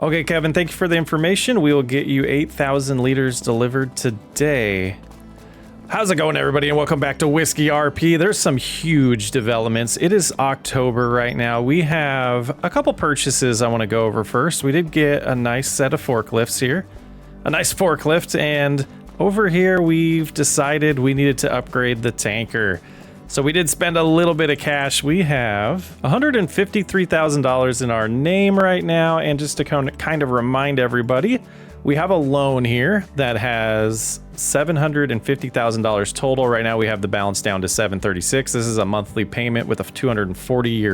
Okay, Kevin, thank you for the information. We will get you 8,000 liters delivered today. How's it going, everybody, and welcome back to Whiskey RP. There's some huge developments. It is October right now. We have a couple purchases I want to go over first. We did get a nice set of forklifts here. A nice forklift, and over here we've decided we needed to upgrade the tanker. So we did spend a little bit of cash. We have $153,000 in our name right now, and just to kind of remind everybody, we have a loan here that has $750,000 total. Right now we have the balance down to $736,000. This is a monthly payment with a 240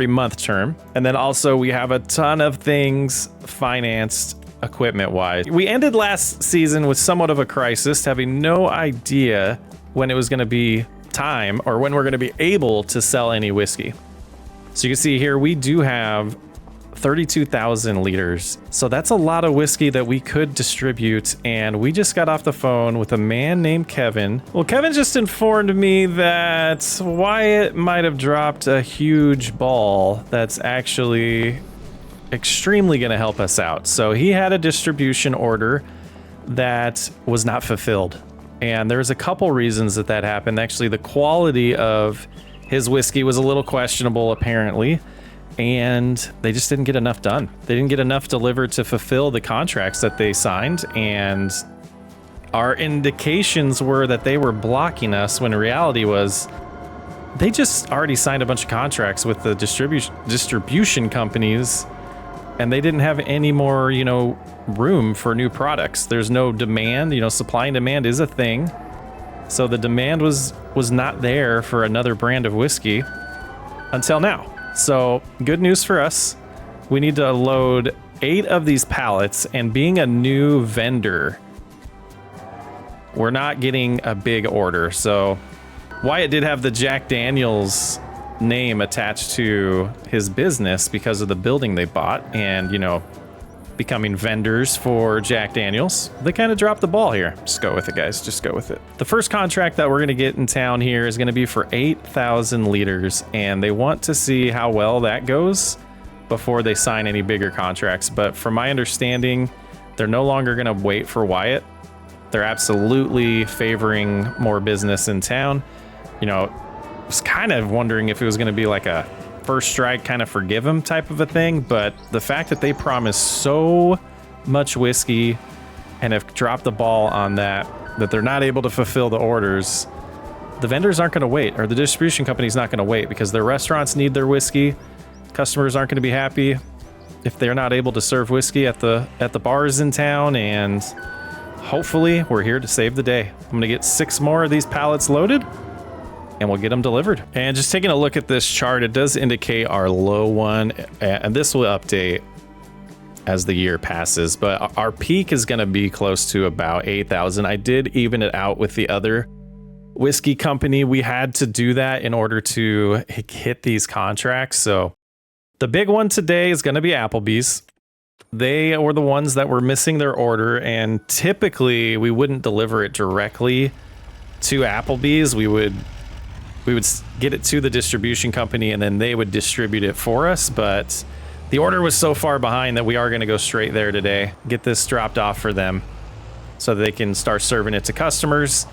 month term. And then also we have a ton of things financed equipment wise. We ended last season with somewhat of a crisis, having no idea when it was going to be time or when we're going to be able to sell any whiskey. So you can see here we do have 32,000 liters. So that's a lot of whiskey that we could distribute, and we just got off the phone with a man named Kevin. Well, Kevin just informed me that Wyatt might have dropped a huge ball that's actually extremely going to help us out. So he had a distribution order that was not fulfilled. And there's a couple reasons that happened. Actually, the quality of his whiskey was a little questionable, apparently, and they just didn't get enough done. They didn't get enough delivered to fulfill the contracts that they signed, and our indications were that they were blocking us, when reality was they just already signed a bunch of contracts with the distribution companies, and they didn't have any more, room for new products. There's no demand, supply and demand is a thing. So the demand was not there for another brand of whiskey until now. So good news for us. We need to load 8 of these pallets, and being a new vendor, we're not getting a big order. So Wyatt did have the Jack Daniels name attached to his business because of the building they bought, and becoming vendors for Jack Daniels. They kind of dropped the ball here. Just go with it, guys. Just go with it. The first contract that we're going to get in town here is going to be for 8,000 liters, and they want to see how well that goes before they sign any bigger contracts. But from my understanding, they're no longer going to wait for Wyatt. They're absolutely favoring more business in town. I was kind of wondering if it was going to be like a first strike, kind of forgive him type of a thing, but the fact that they promised so much whiskey and have dropped the ball on that they're not able to fulfill the orders, the vendors aren't going to wait, or the distribution company's not going to wait, because their restaurants need their whiskey. Customers aren't going to be happy if they're not able to serve whiskey at the bars in town, and hopefully we're here to save the day. I'm going to get 6 more of these pallets loaded, and we'll get them delivered. And just taking a look at this chart, it does indicate our low one, and this will update as the year passes, but our peak is gonna be close to about 8,000. I did even it out with the other whiskey company. We had to do that in order to hit these contracts. So the big one today is gonna be Applebee's. They were the ones that were missing their order, and typically we wouldn't deliver it directly to Applebee's. We would get it to the distribution company, and then they would distribute it for us. But the order was so far behind that we are going to go straight there today, get this dropped off for them so that they can start serving it to customers.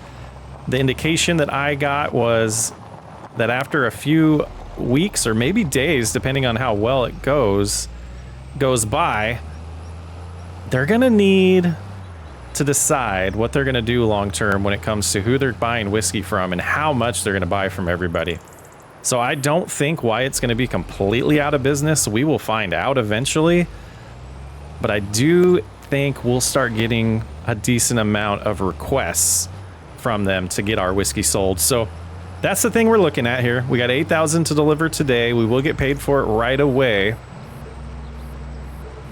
The indication that I got was that after a few weeks, or maybe days, depending on how well it goes by, they're going to need to decide what they're going to do long term when it comes to who they're buying whiskey from and how much they're going to buy from everybody. So I don't think Wyatt's going to be completely out of business. We will find out eventually, but I do think we'll start getting a decent amount of requests from them to get our whiskey sold. So that's the thing we're looking at here. We got 8,000 to deliver today. We will get paid for it right away.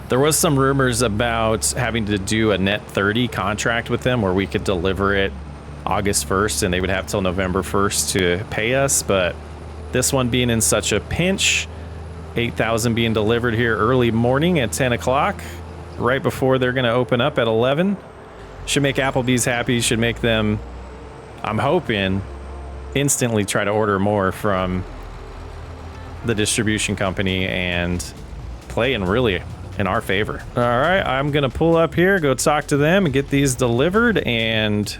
There was some rumors about having to do a net 30 contract with them where we could deliver it August 1st and they would have till November 1st to pay us. But this one being in such a pinch, 8,000 being delivered here early morning at 10 o'clock, right before they're going to open up at 11, should make Applebee's happy, should make them, I'm hoping, instantly try to order more from the distribution company and play in really in our favor. All right, I'm gonna pull up here, go talk to them and get these delivered and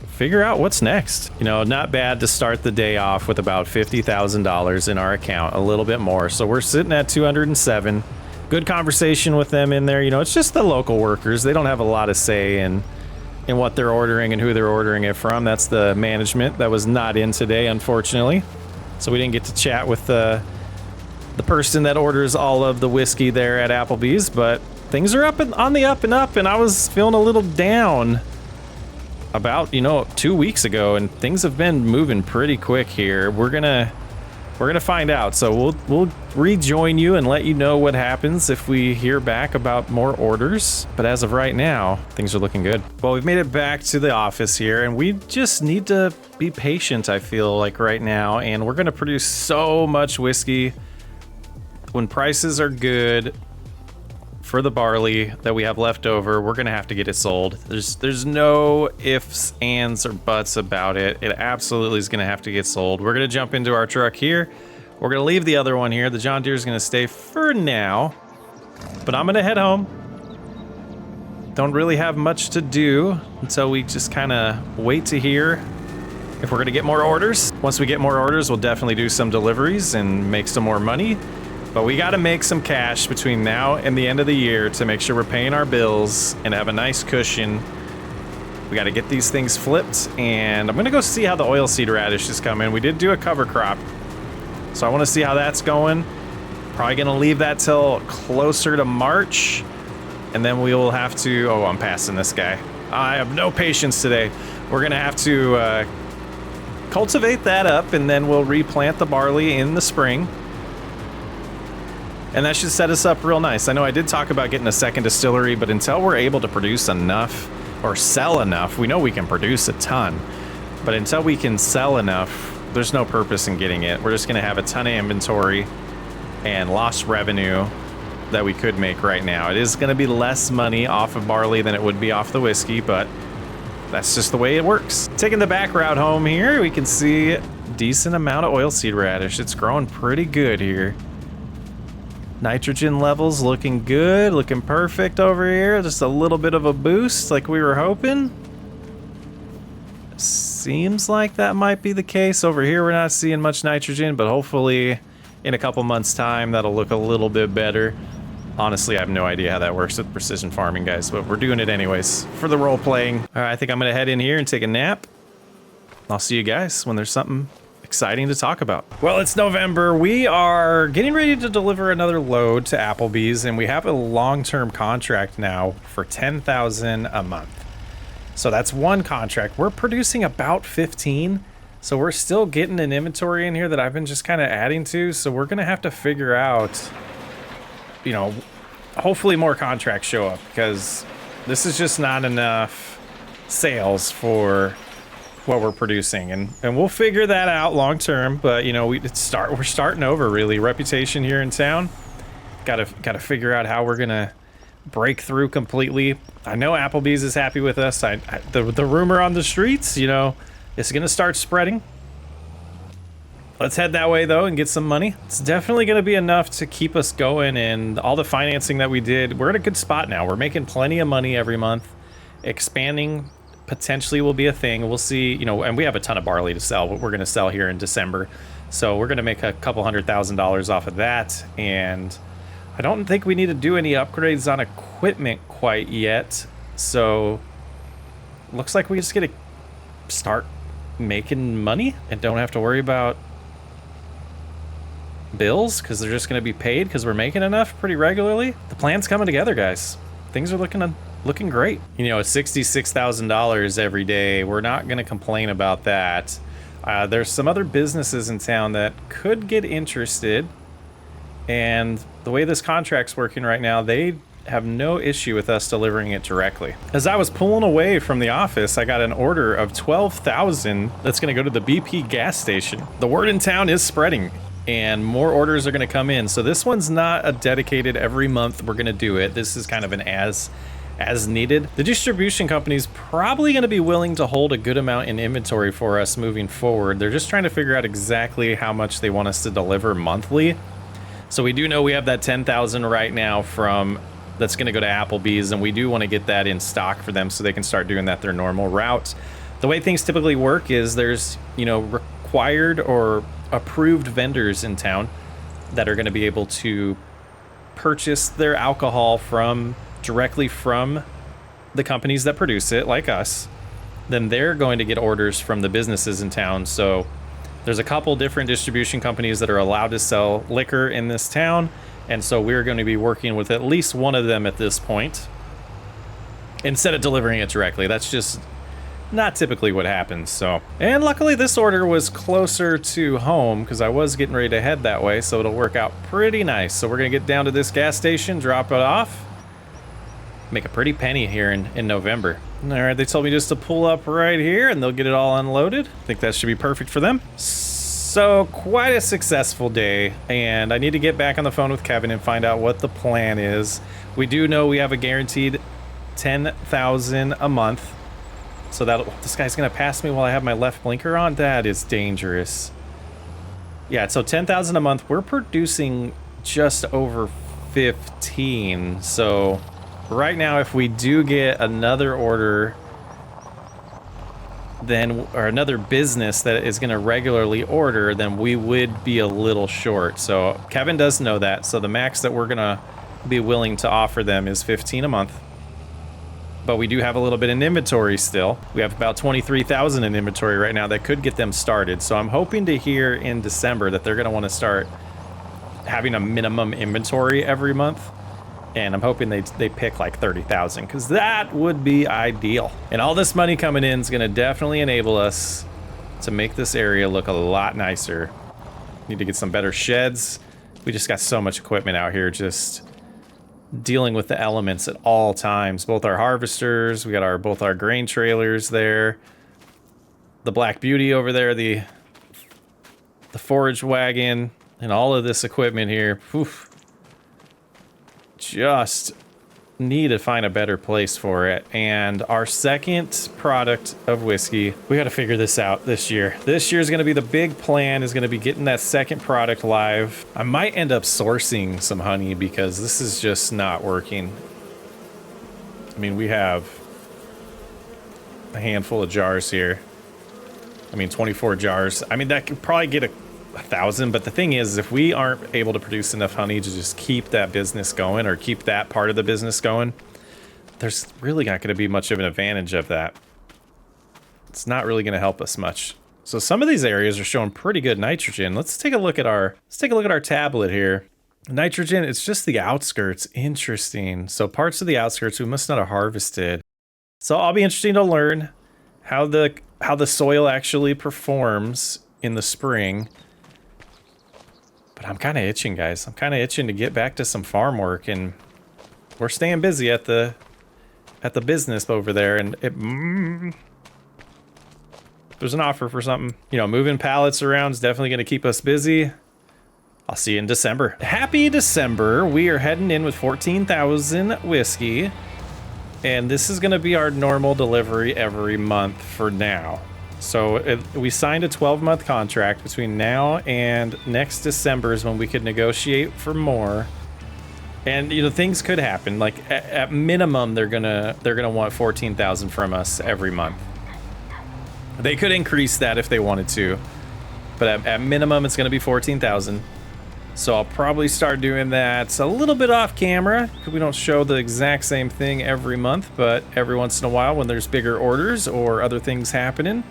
figure out what's next. You know, not bad to start the day off with about $50,000 in our account, a little bit more. So we're sitting at 207. Good conversation with them in there. You know, it's just the local workers. They don't have a lot of say in what they're ordering and who they're ordering it from. That's the management that was not in today, unfortunately. So we didn't get to chat with the person that orders all of the whiskey there at Applebee's, but things are on the up and up, and I was feeling a little down about, you know, 2 weeks ago, and things have been moving pretty quick here. We're gonna find out. So we'll rejoin you and let you know what happens if we hear back about more orders. But as of right now, things are looking good. Well, we've made it back to the office here, and we just need to be patient, I feel like, right now. And we're gonna produce so much whiskey when prices are good for the barley that we have left over. We're gonna have to get it sold. There's no ifs, ands, or buts about it. It absolutely is gonna have to get sold. We're gonna jump into our truck here. We're gonna leave the other one here. The John Deere is gonna stay for now, but I'm gonna head home. Don't really have much to do until we just kind of wait to hear if we're gonna get more orders. Once we get more orders, we'll definitely do some deliveries and make some more money. But we got to make some cash between now and the end of the year to make sure we're paying our bills and have a nice cushion. We got to get these things flipped, and I'm going to go see how the oilseed radish is coming. We did do a cover crop, so I want to see how that's going. Probably going to leave that till closer to March, and then we will have to... Oh, I'm passing this guy. I have no patience today. We're going to have to cultivate that up, and then we'll replant the barley in the spring. And that should set us up real nice. I know I did talk about getting a second distillery, but until we're able to produce enough or sell enough, we know we can produce a ton, but until we can sell enough, there's no purpose in getting it. We're just gonna have a ton of inventory and lost revenue that we could make right now. It is gonna be less money off of barley than it would be off the whiskey, but that's just the way it works. Taking the back route home here, we can see a decent amount of oilseed radish. It's growing pretty good here. Nitrogen levels looking good, looking perfect over here. Just a little bit of a boost like we were hoping. Seems like that might be the case. Over here we're not seeing much nitrogen, but hopefully in a couple months time that'll look a little bit better. Honestly, I have no idea how that works with precision farming, guys, but we're doing it anyways for the role playing. All right, I think I'm gonna head in here and take a nap. I'll see you guys when there's something exciting to talk about. Well, it's November. We are getting ready to deliver another load to Applebee's, and we have a long-term contract now for $10,000 a month. So that's one contract. We're producing about 15, so we're still getting an inventory in here that I've been just kind of adding to. So we're gonna have to figure out, you know, hopefully more contracts show up, because this is just not enough sales for what we're producing, and we'll figure that out long term. But you know, we're starting over, really. Reputation here in town, gotta figure out how we're gonna break through completely. I know Applebee's is happy with us. The rumor on the streets, you know, it's gonna start spreading. Let's head that way though and get some money. It's definitely gonna be enough to keep us going, and all the financing that we did, we're in a good spot now. We're making plenty of money every month. Expanding potentially will be a thing. We'll see, you know, and we have a ton of barley to sell, what we're going to sell here in December. So we're going to make a couple $100,000 off of that. And I don't think we need to do any upgrades on equipment quite yet. So looks like we just get to start making money and don't have to worry about bills, because they're just going to be paid because we're making enough pretty regularly. The plan's coming together, guys. Things are looking great. You know, $66,000 every day. We're not going to complain about that. There's some other businesses in town that could get interested, and the way this contract's working right now, they have no issue with us delivering it directly. As I was pulling away from the office, I got an order of 12,000 that's going to go to the BP gas station. The word in town is spreading, and more orders are going to come in. So this one's not a dedicated every month we're going to do it. This is kind of an as needed. The distribution company's probably going to be willing to hold a good amount in inventory for us moving forward. They're just trying to figure out exactly how much they want us to deliver monthly. So we do know we have that 10,000 right now from that's going to go to Applebee's, and we do want to get that in stock for them so they can start doing that their normal route. The way things typically work is there's, you know, required or approved vendors in town that are going to be able to purchase their alcohol directly from the companies that produce it, like us. Then they're going to get orders from the businesses in town. So there's a couple different distribution companies that are allowed to sell liquor in this town, and so we're going to be working with at least one of them at this point instead of delivering it directly. That's just not typically what happens. So, and luckily this order was closer to home because I was getting ready to head that way, so it'll work out pretty nice. So we're gonna get down to this gas station, drop it off, make a pretty penny here in November. All right, they told me just to pull up right here and they'll get it all unloaded. I think that should be perfect for them. So quite a successful day, and I need to get back on the phone with Kevin and find out what the plan is. We do know we have a guaranteed 10,000 a month. So this guy's gonna pass me while I have my left blinker on? That is dangerous. Yeah, so 10,000 a month. We're producing just over 15. So right now, if we do get another order, or another business that is gonna regularly order, then we would be a little short. So Kevin does know that. So the max that we're gonna be willing to offer them is 15 a month. But we do have a little bit in inventory still. We have about 23,000 in inventory right now that could get them started. So I'm hoping to hear in December that they're gonna wanna start having a minimum inventory every month. And I'm hoping they pick like 30,000, because that would be ideal. And all this money coming in is gonna definitely enable us to make this area look a lot nicer. Need to get some better sheds. We just got so much equipment out here just dealing with the elements at all times. Both our harvesters, we got both our grain trailers there, the Black Beauty over there, the forage wagon, and all of this equipment here. Oof. Just need to find a better place for it. And our second product of whiskey, we got to figure this out this year. This year is going to be the big plan, is going to be getting that second product live. I might end up sourcing some honey because this is just not working. I mean, we have a handful of jars here. I mean, 24 jars. I mean, that could probably get 1,000, but the thing is, if we aren't able to produce enough honey to just keep that business going, or keep that part of the business going, there's really not going to be much of an advantage of that. It's not really going to help us much. So some of these areas are showing pretty good nitrogen. Let's take a look at our tablet here. Nitrogen, it's just the outskirts. Interesting. So parts of the outskirts we must not have harvested. So I'll be interesting to learn how the soil actually performs in the spring. But I'm kind of itching, guys. I'm kind of itching to get back to some farm work, and we're staying busy at the business over there. And there's an offer for something. You know, moving pallets around is definitely going to keep us busy. I'll see you in December. Happy December. We are heading in with 14,000 whiskey, and this is going to be our normal delivery every month for now. So we signed a 12-month contract. Between now and next December is when we could negotiate for more. And you know, things could happen. Like at minimum, they're gonna want 14,000 from us every month. They could increase that if they wanted to, but at minimum, it's gonna be 14,000. So I'll probably start doing that a little bit off camera, because we don't show the exact same thing every month, but every once in a while when there's bigger orders or other things happening,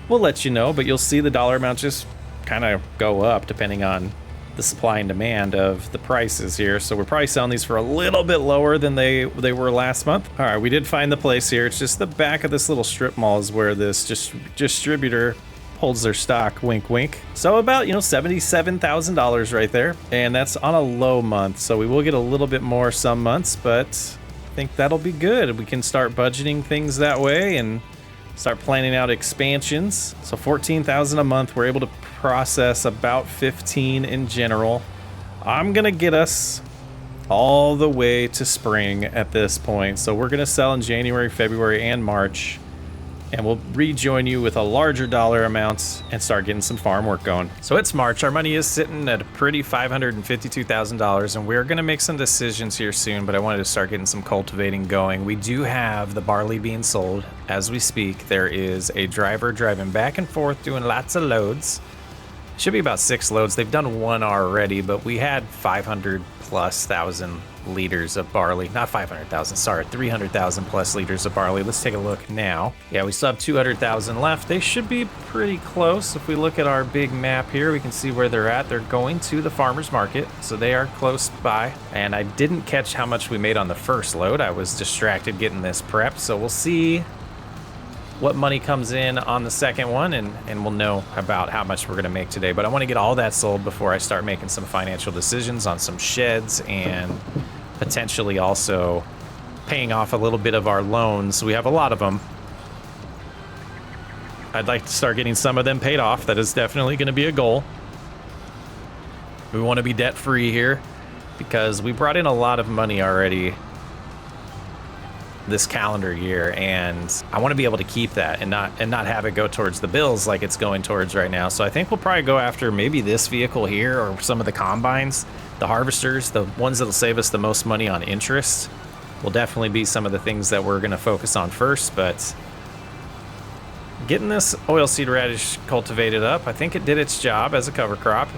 we'll let you know. But you'll see the dollar amount just kind of go up depending on the supply and demand of the prices here. So we're probably selling these for a little bit lower than they were last month. All right, we did find the place here. It's just the back of this little strip mall is where this distributor holds their stock. Wink, wink. So about, you know, $77,000 right there. And that's on a low month. So we will get a little bit more some months, but I think that'll be good. We can start budgeting things that way and start planning out expansions. So 14,000 a month. We're able to process about 15 in general. I'm gonna get us all the way to spring at this point. So we're gonna sell in January, February, and March. and we'll rejoin you with a larger dollar amount and start getting some farm work going. So it's March. Our money is sitting at a pretty $552,000, and we're going to make some decisions here soon, but I wanted to start getting some cultivating going. We do have the barley being sold as we speak. There is a driver driving back and forth doing lots of loads. Should be about 6 loads. They've done 1 already, but we had 500,000+ liters of barley. Not 500,000, sorry, 300,000 plus liters of barley. Let's take a look now. Yeah, we still have 200,000 left. They should be pretty close. If we look at our big map here, we can see where they're at. They're going to the farmer's market, so they are close by. And I didn't catch how much we made on the first load. I was distracted getting this prepped, so we'll see what money comes in on the second one, and we'll know about how much we're gonna make today. But I wanna get all that sold before I start making some financial decisions on some sheds and potentially also paying off a little bit of our loans. We have a lot of them. I'd like to start getting some of them paid off. That is definitely gonna be a goal. We wanna be debt free here because we brought in a lot of money already this calendar year, and I want to be able to keep that and not have it go towards the bills like it's going towards right now. So I think we'll probably go after maybe this vehicle here or some of the combines, the harvesters, the ones that'll save us the most money on interest will definitely be some of the things that we're going to focus on first. But getting this oilseed radish cultivated up, I think it did its job as a cover crop,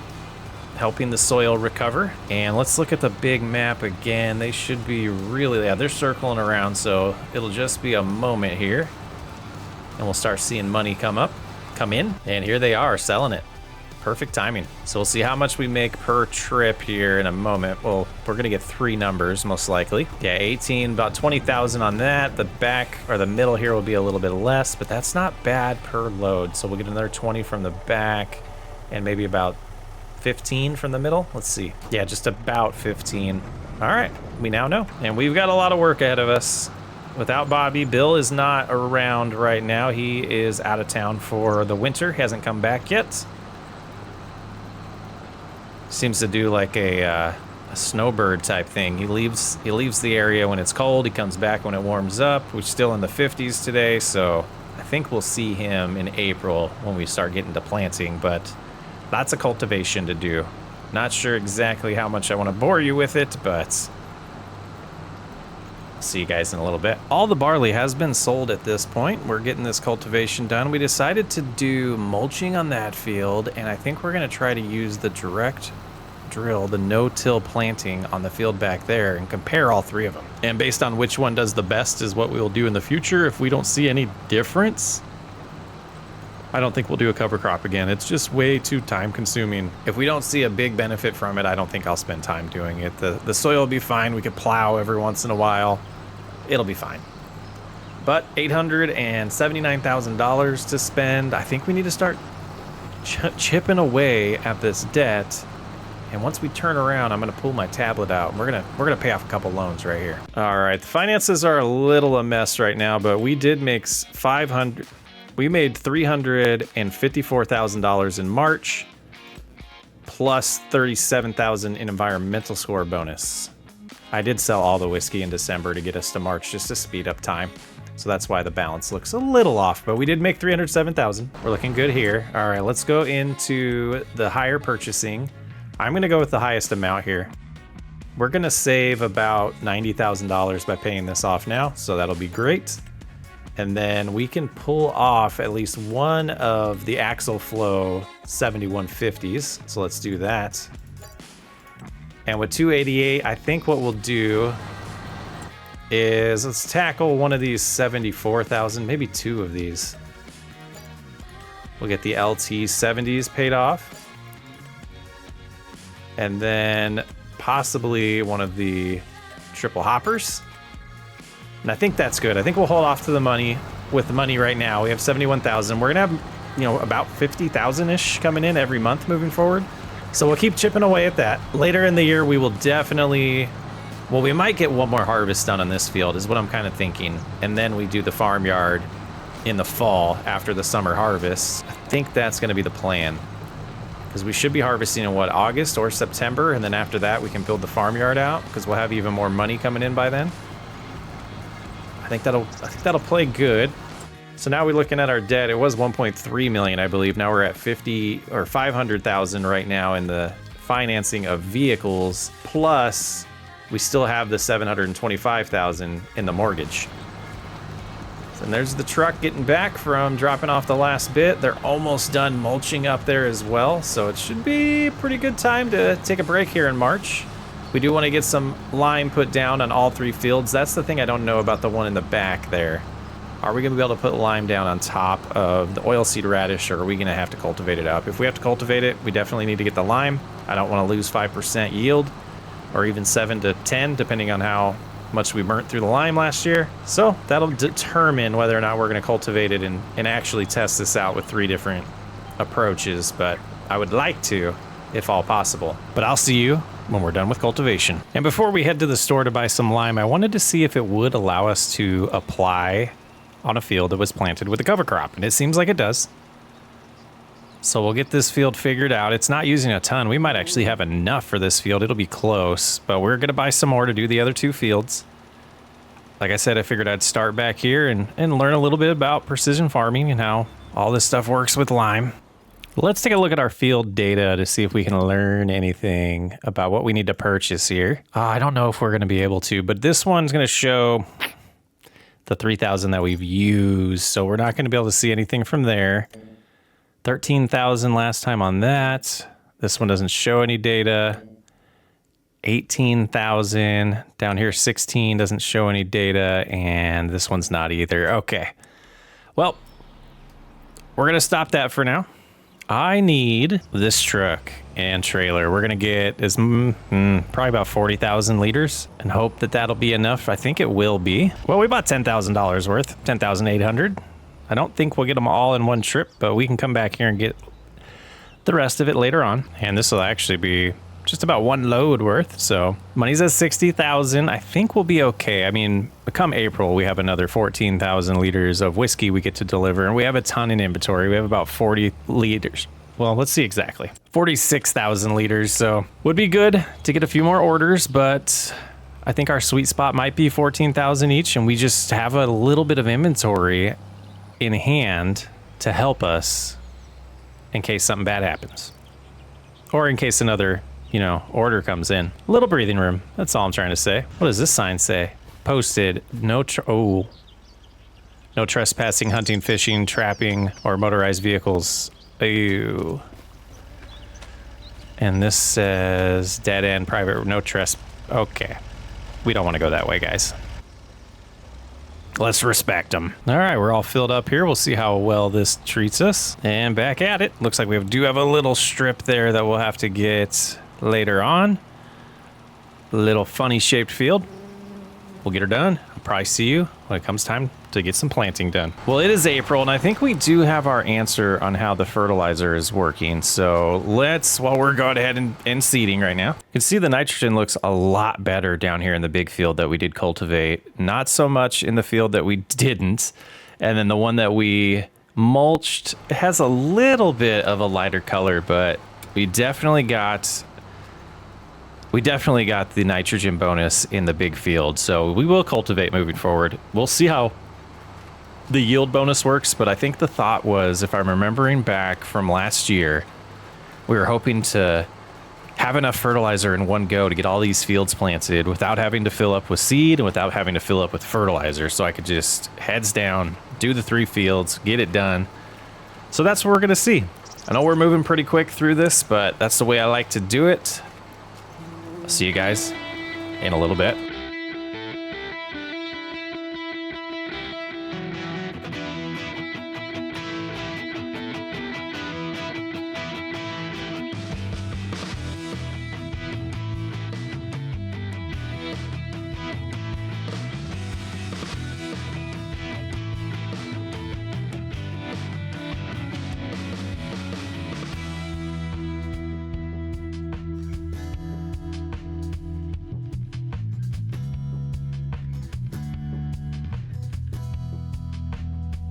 helping the soil recover. And let's look at the big map again. They should be really, yeah, they're circling around, so it'll just be a moment here and we'll start seeing money come in, and here they are selling it. Perfect timing. So we'll see how much we make per trip here in a moment. Well, we're gonna get 3 numbers most likely. Yeah, 18, about 20,000 on that. The back or the middle here will be a little bit less, but that's not bad per load. So we'll get another 20 from the back and maybe about 15 from the middle. Let's see. Yeah, just about 15. All right, we now know. And we've got a lot of work ahead of us. Without Bobby, Bill is not around right now. He is out of town for the winter. He hasn't come back yet. Seems to do like a snowbird type thing. He leaves the area when it's cold. He comes back when it warms up. We're still in the 50s today, so I think we'll see him in April when we start getting to planting, but lots of cultivation to do. Not sure exactly how much I want to bore you with it, but I'll see you guys in a little bit. All the barley has been sold at this point. We're getting this cultivation done. We decided to do mulching on that field, and I think we're going to try to use the direct drill, the no-till planting on the field back there, and compare all 3 of them. And based on which one does the best is what we will do in the future. If we don't see any difference, I don't think we'll do a cover crop again. It's just way too time consuming. If we don't see a big benefit from it, I don't think I'll spend time doing it. The soil will be fine. We could plow every once in a while. It'll be fine. But $879,000 to spend. I think we need to start chipping away at this debt. And once we turn around, I'm gonna pull my tablet out. We're gonna pay off a couple loans right here. All right, the finances are a little a mess right now, but we did make we made $354,000 in March, plus $37,000 in environmental score bonus. I did sell all the whiskey in December to get us to March just to speed up time. So that's why the balance looks a little off, but we did make $307,000. We're looking good here. All right, let's go into the higher purchasing. I'm gonna go with the highest amount here. We're gonna save about $90,000 by paying this off now, so that'll be great. And then we can pull off at least one of the Axle Flow 7150s. So let's do that. And with 288, I think what we'll do is let's tackle one of these 74,000, maybe 2 of these. We'll get the LT 70s paid off. And then possibly one of the triple hoppers. And I think that's good. I think we'll hold off to the money with the money right now. We have 71,000. We're gonna have, about 50,000-ish coming in every month moving forward. So we'll keep chipping away at that. Later in the year, we will definitely, well, we might get one more harvest done on this field is what I'm kind of thinking. And then we do the farmyard in the fall after the summer harvest. I think that's gonna be the plan. Because we should be harvesting in August or September. And then after that, we can build the farmyard out because we'll have even more money coming in by then. I think that'll play good. So now we're looking at our debt. It was 1.3 million, I believe. Now we're at 50 or 500,000 right now in the financing of vehicles. Plus, we still have the 725,000 in the mortgage. And there's the truck getting back from dropping off the last bit. They're almost done mulching up there as well. So it should be a pretty good time to take a break here in March. We do want to get some lime put down on all 3 fields. That's the thing I don't know about the one in the back there. Are we going to be able to put lime down on top of the oilseed radish, or are we going to have to cultivate it up? If we have to cultivate it, we definitely need to get the lime. I don't want to lose 5% yield, or even 7 to 10, depending on how much we burnt through the lime last year. So that'll determine whether or not we're going to cultivate it and actually test this out with 3 different approaches. But I would like to, if all possible. But I'll see you when we're done with cultivation. And before we head to the store to buy some lime, I wanted to see if it would allow us to apply on a field that was planted with a cover crop. And it seems like it does. So we'll get this field figured out. It's not using a ton. We might actually have enough for this field. It'll be close, but we're going to buy some more to do the other 2 fields. Like I said, I figured I'd start back here and learn a little bit about precision farming and how all this stuff works with lime. Let's take a look at our field data to see if we can learn anything about what we need to purchase here. I don't know if we're going to be able to, but this one's going to show the 3,000 that we've used. So we're not going to be able to see anything from there. 13,000 last time on that. This one doesn't show any data. 18,000 down here. 16 doesn't show any data, and this one's not either. Okay. Well, we're gonna stop that for now. I need this truck and trailer. We're gonna get as probably about 40,000 liters and hope that that'll be enough. I think it will be. Well, we bought $10,000 worth, 10,800. I don't think we'll get them all in one trip, but we can come back here and get the rest of it later on. And this will actually be just about 1 load worth. So money's at 60,000. I think we'll be okay. I mean, come April, we have another 14,000 liters of whiskey we get to deliver, and we have a ton in inventory. We have about 40 liters. Well, let's see exactly. 46,000 liters. So would be good to get a few more orders, but I think our sweet spot might be 14,000 each, and we just have a little bit of inventory in hand to help us in case something bad happens, or in case another, order comes in. A little breathing room. That's all I'm trying to say. What does this sign say? Posted, no trespassing, hunting, fishing, trapping, or motorized vehicles. Ew. And this says dead end, private, no trespass. Okay. We don't want to go that way, guys. Let's respect them. All right, we're all filled up here. We'll see how well this treats us. And back at it. Looks like we do have a little strip there that we'll have to get later on. A little funny shaped field. We'll get her done. I'll probably see you when it comes time to get some planting done. Well, it is April, and I think we do have our answer on how the fertilizer is working. So while we're going ahead and seeding right now, you can see the nitrogen looks a lot better down here in the big field that we did cultivate. Not so much in the field that we didn't. And then the one that we mulched has a little bit of a lighter color, but we definitely got the nitrogen bonus in the big field. So we will cultivate moving forward. We'll see how the yield bonus works, but I think the thought was, if I'm remembering back from last year, we were hoping to have enough fertilizer in one go to get all these fields planted without having to fill up with seed and without having to fill up with fertilizer. So I could just heads down, do the 3 fields, get it done. So that's what we're gonna see. I know we're moving pretty quick through this, but that's the way I like to do it. I'll see you guys in a little bit.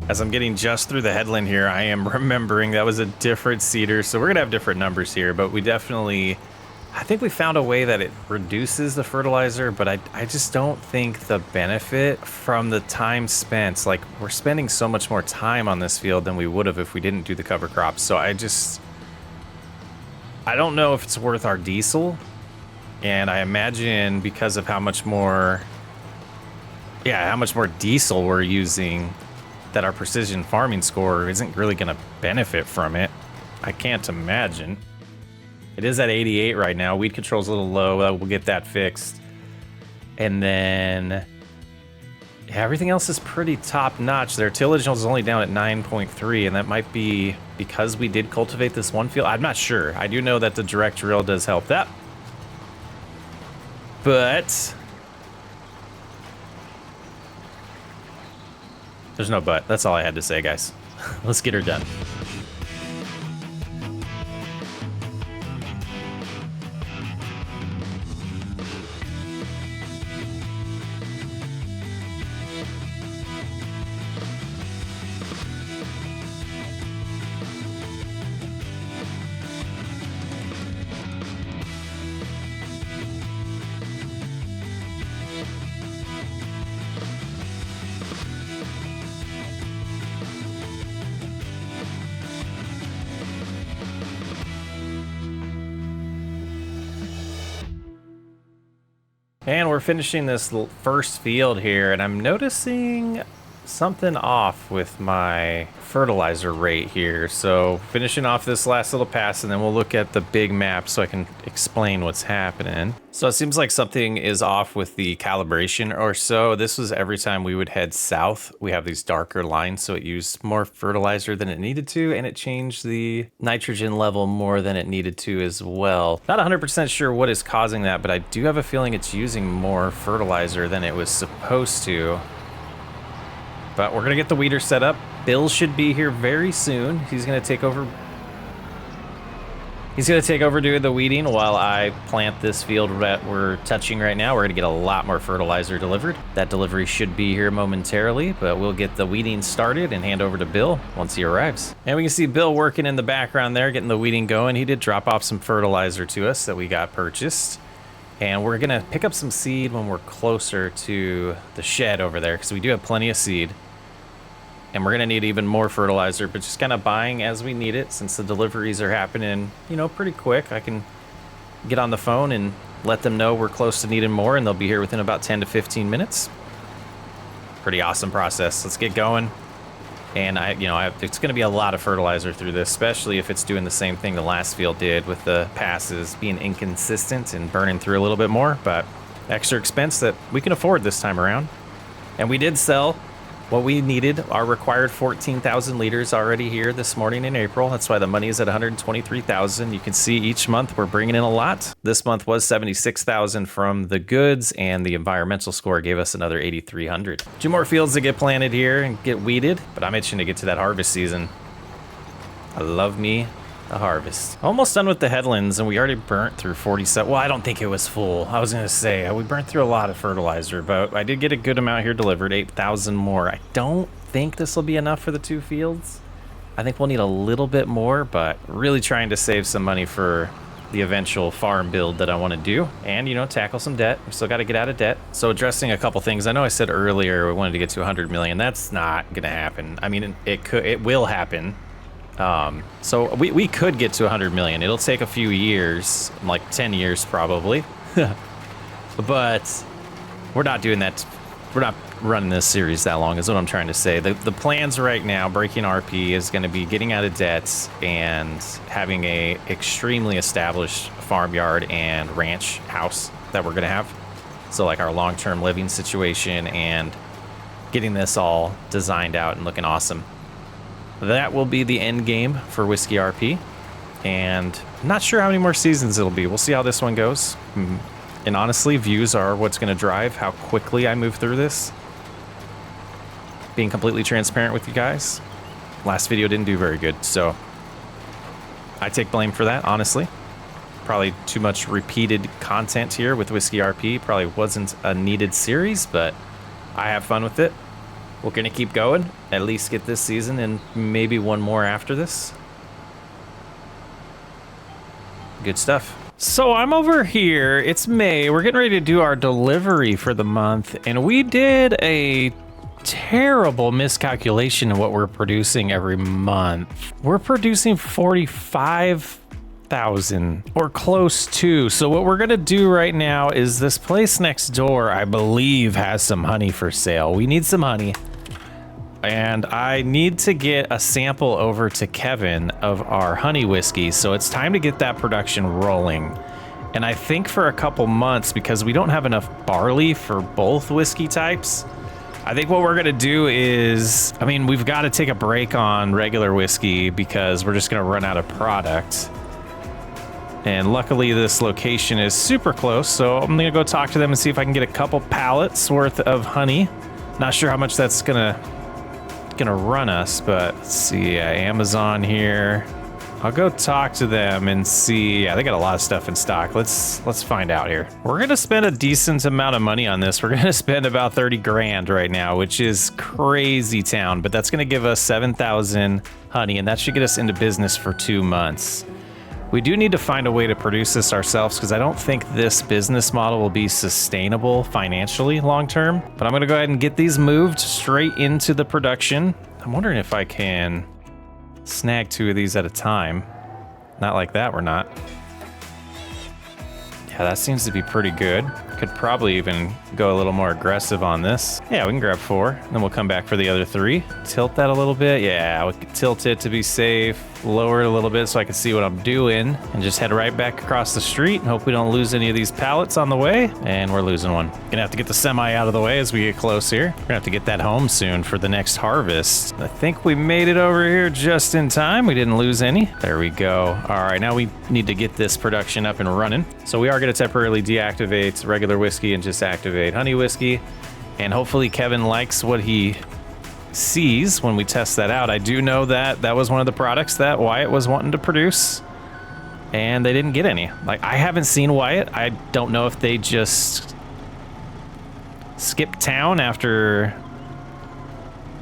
As I'm getting just through the headland here, I am remembering that was a different seeder. So we're gonna have different numbers here, but we definitely I think we found a way that it reduces the fertilizer, but I just don't think the benefit from the time spent, like we're spending so much more time on this field than we would have if we didn't do the cover crops. So I don't know if it's worth our diesel. And I imagine because of how much more diesel we're using, that our precision farming score isn't really going to benefit from it. I can't imagine. It is at 88 right now. Weed control's a little low. We'll get that fixed. And then everything else is pretty top notch. Their tillage is only down at 9.3, and that might be because we did cultivate this one field. I'm not sure. I do know that the direct drill does help that. But there's no but. That's all I had to say, guys. Let's get her done. And we're finishing this first field here, and I'm noticing something off with my fertilizer rate here. So finishing off this last little pass, and then we'll look at the big map so I can explain what's happening. So it seems like something is off with the calibration or so. This was every time we would head south, we have these darker lines, so it used more fertilizer than it needed to, and it changed the nitrogen level more than it needed to as well. Not 100% sure what is causing that, but I do have a feeling it's using more fertilizer than it was supposed to. But we're gonna get the weeder set up. Bill should be here very soon. He's gonna take over. He's gonna take over doing the weeding while I plant this field that we're touching right now. We're gonna get a lot more fertilizer delivered. That delivery should be here momentarily, but we'll get the weeding started and hand over to Bill once he arrives. And we can see Bill working in the background there, getting the weeding going. He did drop off some fertilizer to us that we got purchased. And we're gonna pick up some seed when we're closer to the shed over there, because we do have plenty of seed. And we're gonna need even more fertilizer, but just kind of buying as we need it, since the deliveries are happening, you know, pretty quick. I can get on the phone and let them know we're close to needing more, and they'll be here within about 10 to 15 minutes. Pretty awesome process. Let's get going. And it's gonna be a lot of fertilizer through this, especially if it's doing the same thing the last field did with the passes being inconsistent and burning through a little bit more, but extra expense that we can afford this time around. And we did sell what we needed, our required 14,000 liters already here this morning in April. That's why the money is at 123,000. You can see each month we're bringing in a lot. This month was 76,000 from the goods, and the environmental score gave us another 8,300. 2 more fields to get planted here and get weeded, but I'm itching to get to that harvest season. I love me a harvest. Almost done with the headlands, and we already burnt through 47. Well, I don't think it was full. I was gonna say we burnt through a lot of fertilizer, but I did get a good amount here delivered, 8,000 more. I don't think this will be enough for the 2 fields. I think we'll need a little bit more, but really trying to save some money for the eventual farm build that I want to do, and tackle some debt. We still got to get out of debt. So addressing a couple things. I know I said earlier we wanted to get to 100 million. That's not gonna happen. I mean, it will happen. So we could get to 100 million. It'll take a few years, like 10 years probably. But we're not doing that. We're not running this series that long is what I'm trying to say. The plans right now, breaking RP, is going to be getting out of debt and having a extremely established farmyard and ranch house that we're going to have. So like our long-term living situation, and getting this all designed out and looking awesome. That will be the end game for Whiskey RP, and I'm not sure how many more seasons it'll be. We'll see how this one goes. And honestly, views are what's going to drive how quickly I move through this. Being completely transparent with you guys, last video didn't do very good, so I take blame for that, honestly. Probably too much repeated content here with Whiskey RP. Probably wasn't a needed series, but I have fun with it. We're going to keep going, at least get this season, and maybe one more after this. Good stuff. So I'm over here, it's May, we're getting ready to do our delivery for the month, and we did a terrible miscalculation of what we're producing every month. We're producing 45,000 or close to. So what we're gonna do right now is this place next door, I believe, has some honey for sale. We need some honey. And I need to get a sample over to Kevin of our honey whiskey. So it's time to get that production rolling. And I think for a couple months, because we don't have enough barley for both whiskey types, I think what we're gonna do is, I mean, we've got to take a break on regular whiskey because we're just gonna run out of product. And luckily this location is super close, so I'm gonna go talk to them and see if I can get a couple pallets worth of honey. Not sure how much that's gonna run us, but let's see, Amazon here. I'll go talk to them and see. Yeah, they got a lot of stuff in stock. Let's find out here. We're gonna spend a decent amount of money on this. We're gonna spend about 30 grand right now, which is crazy town, but that's gonna give us 7,000 honey, and that should get us into business for 2 months. We do need to find a way to produce this ourselves because I don't think this business model will be sustainable financially long term. But I'm gonna go ahead and get these moved straight into the production. I'm wondering if I can snag 2 of these at a time. Not like that, we're not. Yeah, that seems to be pretty good. Could probably even go a little more aggressive on this. Yeah, we can grab 4, then we'll come back for the other 3. Tilt that a little bit. Yeah, we can tilt it to be safe. Lower it a little bit so I can see what I'm doing. And just head right back across the street and hope we don't lose any of these pallets on the way. And we're losing one. Gonna have to get the semi out of the way as we get close here. We're gonna have to get that home soon for the next harvest. I think we made it over here just in time. We didn't lose any. There we go. All right, now we need to get this production up and running. So we are gonna temporarily deactivate regular whiskey and just activate honey whiskey. And hopefully Kevin likes what he sees when we test that out. I do know that that was one of the products that Wyatt was wanting to produce, and they didn't get any. Like, I haven't seen Wyatt. I don't know if they just skipped town after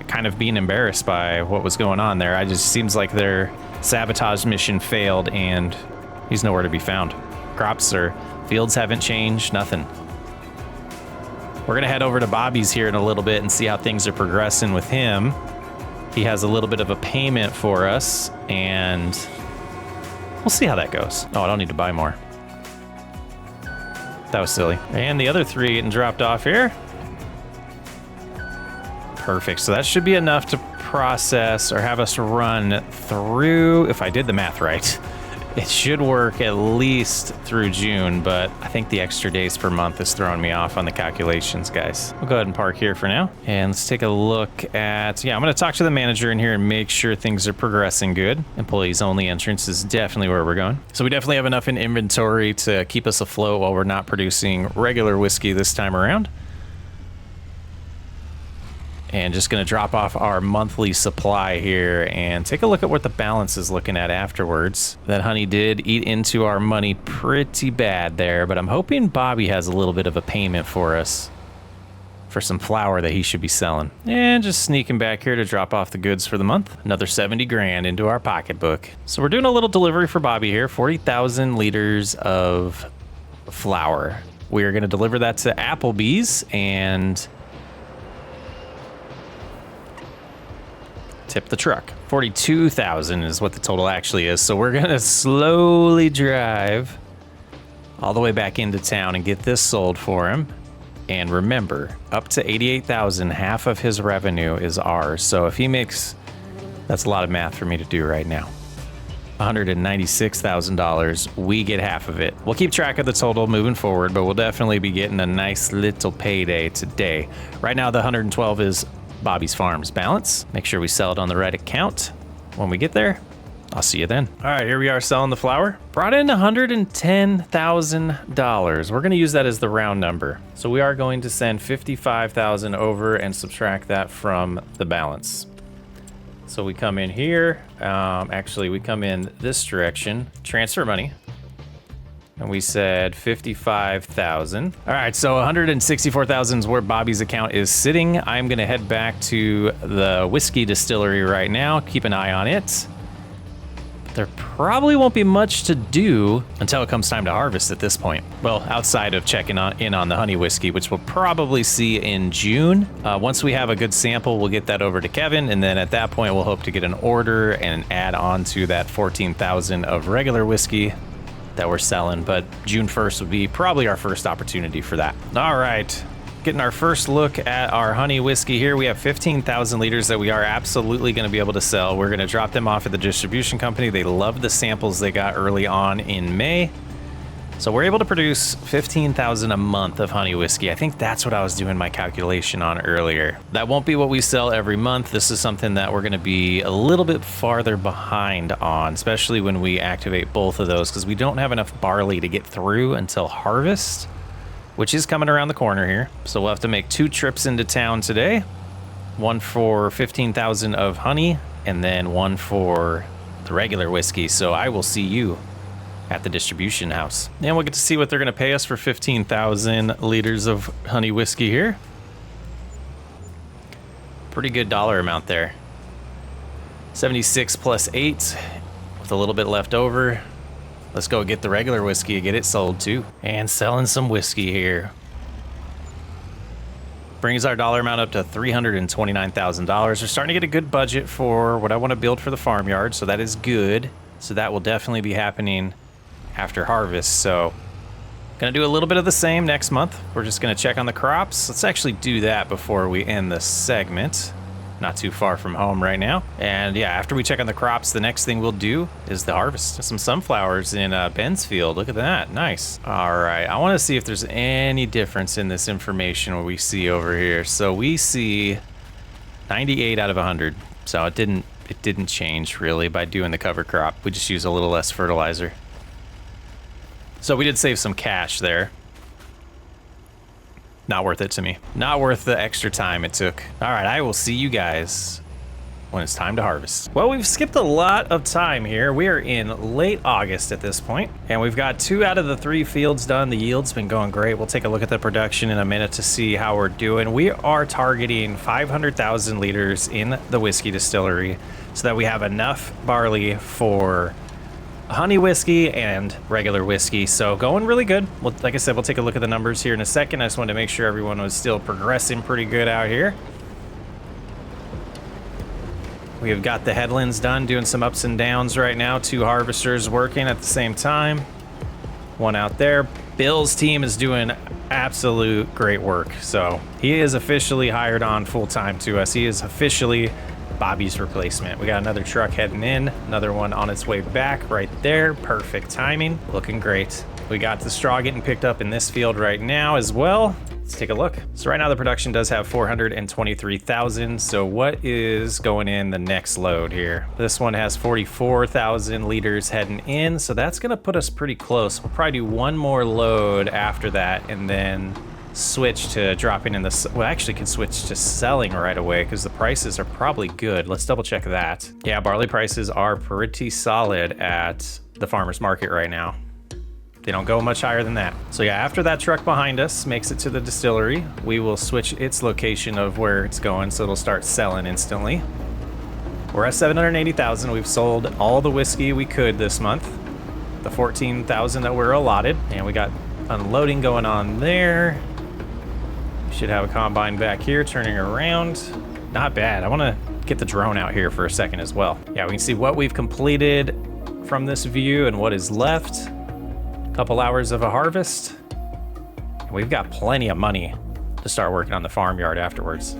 kind of being embarrassed by what was going on there. It just seems like their sabotage mission failed and he's nowhere to be found. Crops or fields haven't changed, nothing. We're gonna head over to Bobby's here in a little bit and see how things are progressing with him. He has a little bit of a payment for us, and we'll see how that goes. Oh, I don't need to buy more. That was silly. And the other 3 getting dropped off here. Perfect, so that should be enough to process or have us run through, if I did the math right. It should work at least through June, but I think the extra days per month is throwing me off on the calculations, guys. We'll go ahead and park here for now. And let's take a look at, yeah, I'm gonna talk to the manager in here and make sure things are progressing good. Employees only entrance is definitely where we're going. So we definitely have enough in inventory to keep us afloat while we're not producing regular whiskey this time around. And just gonna drop off our monthly supply here and take a look at what the balance is looking at afterwards. That honey did eat into our money pretty bad there, but I'm hoping Bobby has a little bit of a payment for us for some flour that he should be selling. And just sneaking back here to drop off the goods for the month. Another 70 grand into our pocketbook. So we're doing a little delivery for Bobby here, 40,000 liters of flour. We are gonna deliver that to Applebee's and tip the truck. 42,000 is what the total actually is. So we're gonna slowly drive all the way back into town and get this sold for him. And remember, up to 88,000, half of his revenue is ours. So if he makes, that's a lot of math for me to do right now. $196,000, we get half of it. We'll keep track of the total moving forward, but we'll definitely be getting a nice little payday today. Right now, the 112 is Bobby's Farms balance. Make sure we sell it on the right account. When we get there, I'll see you then. All right, here we are selling the flour. Brought in $110,000. We're gonna use that as the round number. So we are going to send 55,000 over and subtract that from the balance. So we come in here, actually we come in this direction, transfer money. And we said 55,000. All right, so 164,000 is where Bobby's account is sitting. I'm gonna head back to the whiskey distillery right now. Keep an eye on it. there probably won't be much to do until it comes time to harvest at this point. Well, outside of checking in on the honey whiskey, which we'll probably see in June. Once we have a good sample, we'll get that over to Kevin, and then at that point, we'll hope to get an order and add on to that 14,000 of regular whiskey that we're selling. But June 1st would be probably our first opportunity for that. All right. Getting our first look at our honey whiskey here. We have 15,000 liters that we are absolutely going to be able to sell. We're going to drop them off at the distribution company. They love the samples they got early on in May. So we're able to produce 15,000 a month of honey whiskey. I think that's what I was doing my calculation on earlier. That won't be what we sell every month. This is something that we're going to be a little bit farther behind on, especially when we activate both of those, because we don't have enough barley to get through until harvest, which is coming around the corner here. So we'll have to make 2 trips into town today. One for 15,000 of honey, and then one for the regular whiskey. So I will see you at the distribution house. And we'll get to see what they're gonna pay us for 15,000 liters of honey whiskey here. Pretty good dollar amount there. 76 plus 8, with a little bit left over. Let's go get the regular whiskey and get it sold too. And selling some whiskey here. Brings our dollar amount up to $329,000. We're starting to get a good budget for what I want to build for the farmyard, so that is good. So that will definitely be happening after harvest. So gonna do a little bit of the same next month. We're just gonna check on the crops. Let's actually do that before we end the segment. Not too far from home right now. And yeah, after we check on the crops, the next thing we'll do is the harvest. Some sunflowers in Ben's field. Look at that, nice. All right, I wanna see if there's any difference in this information we see over here. So we see 98 out of 100. So it didn't change really by doing the cover crop. We just use a little less fertilizer. So we did save some cash there. Not worth it to me. Not worth the extra time it took. All right, I will see you guys when it's time to harvest. Well, we've skipped a lot of time here. We are in late August at this point, and we've got 2 out of the 3 fields done. The yield's been going great. We'll take a look at the production in a minute to see how we're doing. We are targeting 500,000 liters in the whiskey distillery so that we have enough barley for honey whiskey and regular whiskey. So going really good. Well, like I said, we'll take a look at the numbers here in a second. I just wanted to make sure everyone was still progressing pretty good out here. We have got the headlands done, doing some ups and downs right now. 2 harvesters working at the same time. One out there. Bill's team is doing absolute great work. So he is officially hired on full-time to us. He is officially Bobby's replacement. We got another truck heading in, another one on its way back right there. Perfect timing, looking great. We got the straw getting picked up in this field right now as well. Let's take a look. So right now the production does have 423,000. So what is going in the next load here? This one has 44,000 liters heading in. So that's gonna put us pretty close. We'll probably do one more load after that and then switch to dropping in the, well, actually can switch to selling right away because the prices are probably good. Let's double check that. Yeah, barley prices are pretty solid at the farmer's market right now. They don't go much higher than that. So yeah, after that truck behind us makes it to the distillery, we will switch its location of where it's going so it'll start selling instantly. We're at 780,000. We've sold all the whiskey we could this month. The 14,000 that were allotted, and we got unloading going on there. Should have a combine back here turning around. Not bad. I want to get the drone out here for a second as well. Yeah, we can see what we've completed from this view and what is left. A couple hours of a harvest. And we've got plenty of money to start working on the farmyard afterwards.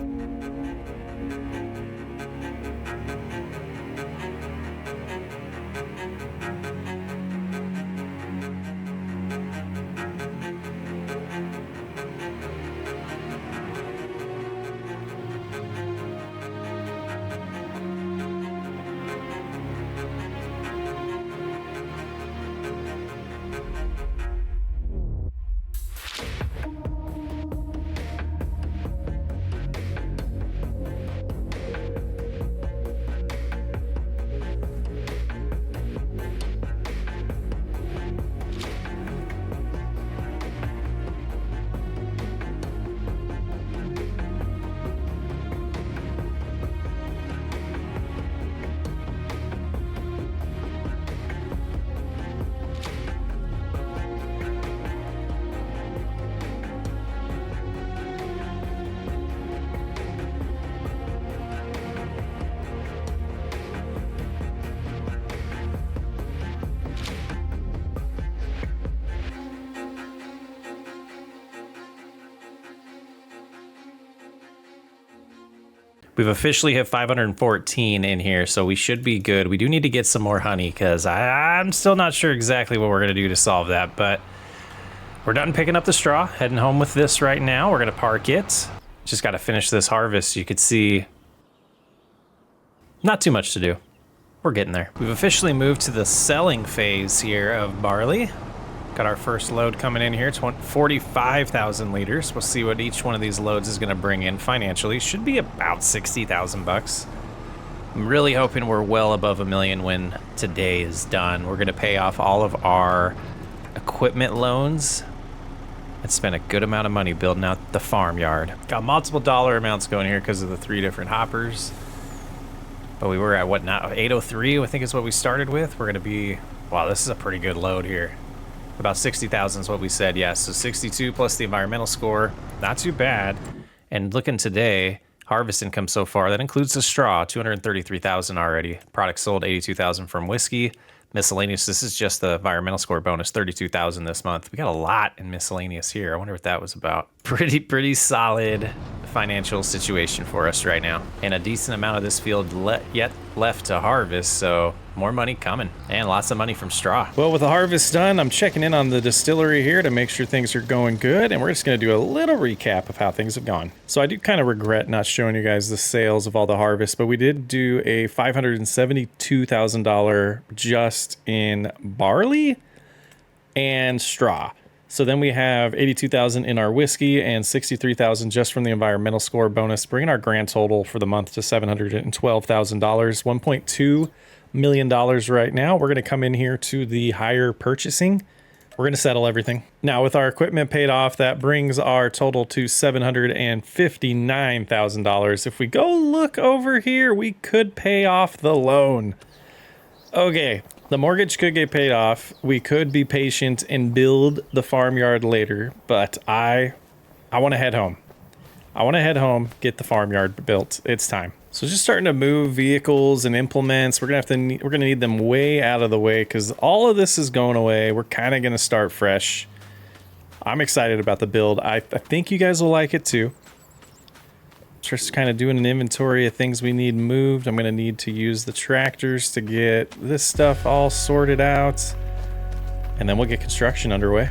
We've officially hit 514 in here, so we should be good. We do need to get some more honey because I'm still not sure exactly what we're going to do to solve that, but we're done picking up the straw, heading home with this right now. We're going to park it. Just got to finish this harvest. You could see not too much to do. We're getting there. We've officially moved to the selling phase here of barley. Got our first load coming in here. It's 45,000 liters. We'll see what each one of these loads is going to bring in financially. Should be about 60,000 bucks. I'm really hoping we're well above $1 million when today is done. We're going to pay off all of our equipment loans and spend a good amount of money building out the farmyard. Got multiple dollar amounts going here because of the 3 different hoppers. But we were at what now? 803, I think is what we started with. We're going to be, wow, this is a pretty good load here. About 60,000 is what we said, yes. So 62 plus the environmental score, not too bad. And looking today, harvest income so far, that includes the straw, 233,000 already. Products sold, 82,000 from whiskey. Miscellaneous, this is just the environmental score bonus, 32,000 this month. We got a lot in miscellaneous here. I wonder what that was about. Pretty solid financial situation for us right now. And a decent amount of this field yet left to harvest, so more money coming. And lots of money from straw. Well, with the harvest done, I'm checking in on the distillery here to make sure things are going good, and we're just gonna do a little recap of how things have gone. So I do kind of regret not showing you guys the sales of all the harvest, but we did do a $572,000 just in barley and straw. So then we have 82,000 in our whiskey and 63,000 just from the environmental score bonus, bringing our grand total for the month to $712,000, $1.2 million right now. We're going to come in here to the higher purchasing. We're going to settle everything. Now with our equipment paid off, that brings our total to $759,000. If we go look over here, we could pay off the loan. Okay. The mortgage could get paid off. We could be patient and build the farmyard later, but I want to head home. I want to head home, get the farmyard built. It's time. So just starting to move vehicles and implements. We're gonna need them way out of the way because all of this is going away. We're kind of gonna start fresh. I'm excited about the build. I think you guys will like it too. Just kind of doing an inventory of things we need moved. I'm going to need to use the tractors to get this stuff all sorted out. And then we'll get construction underway.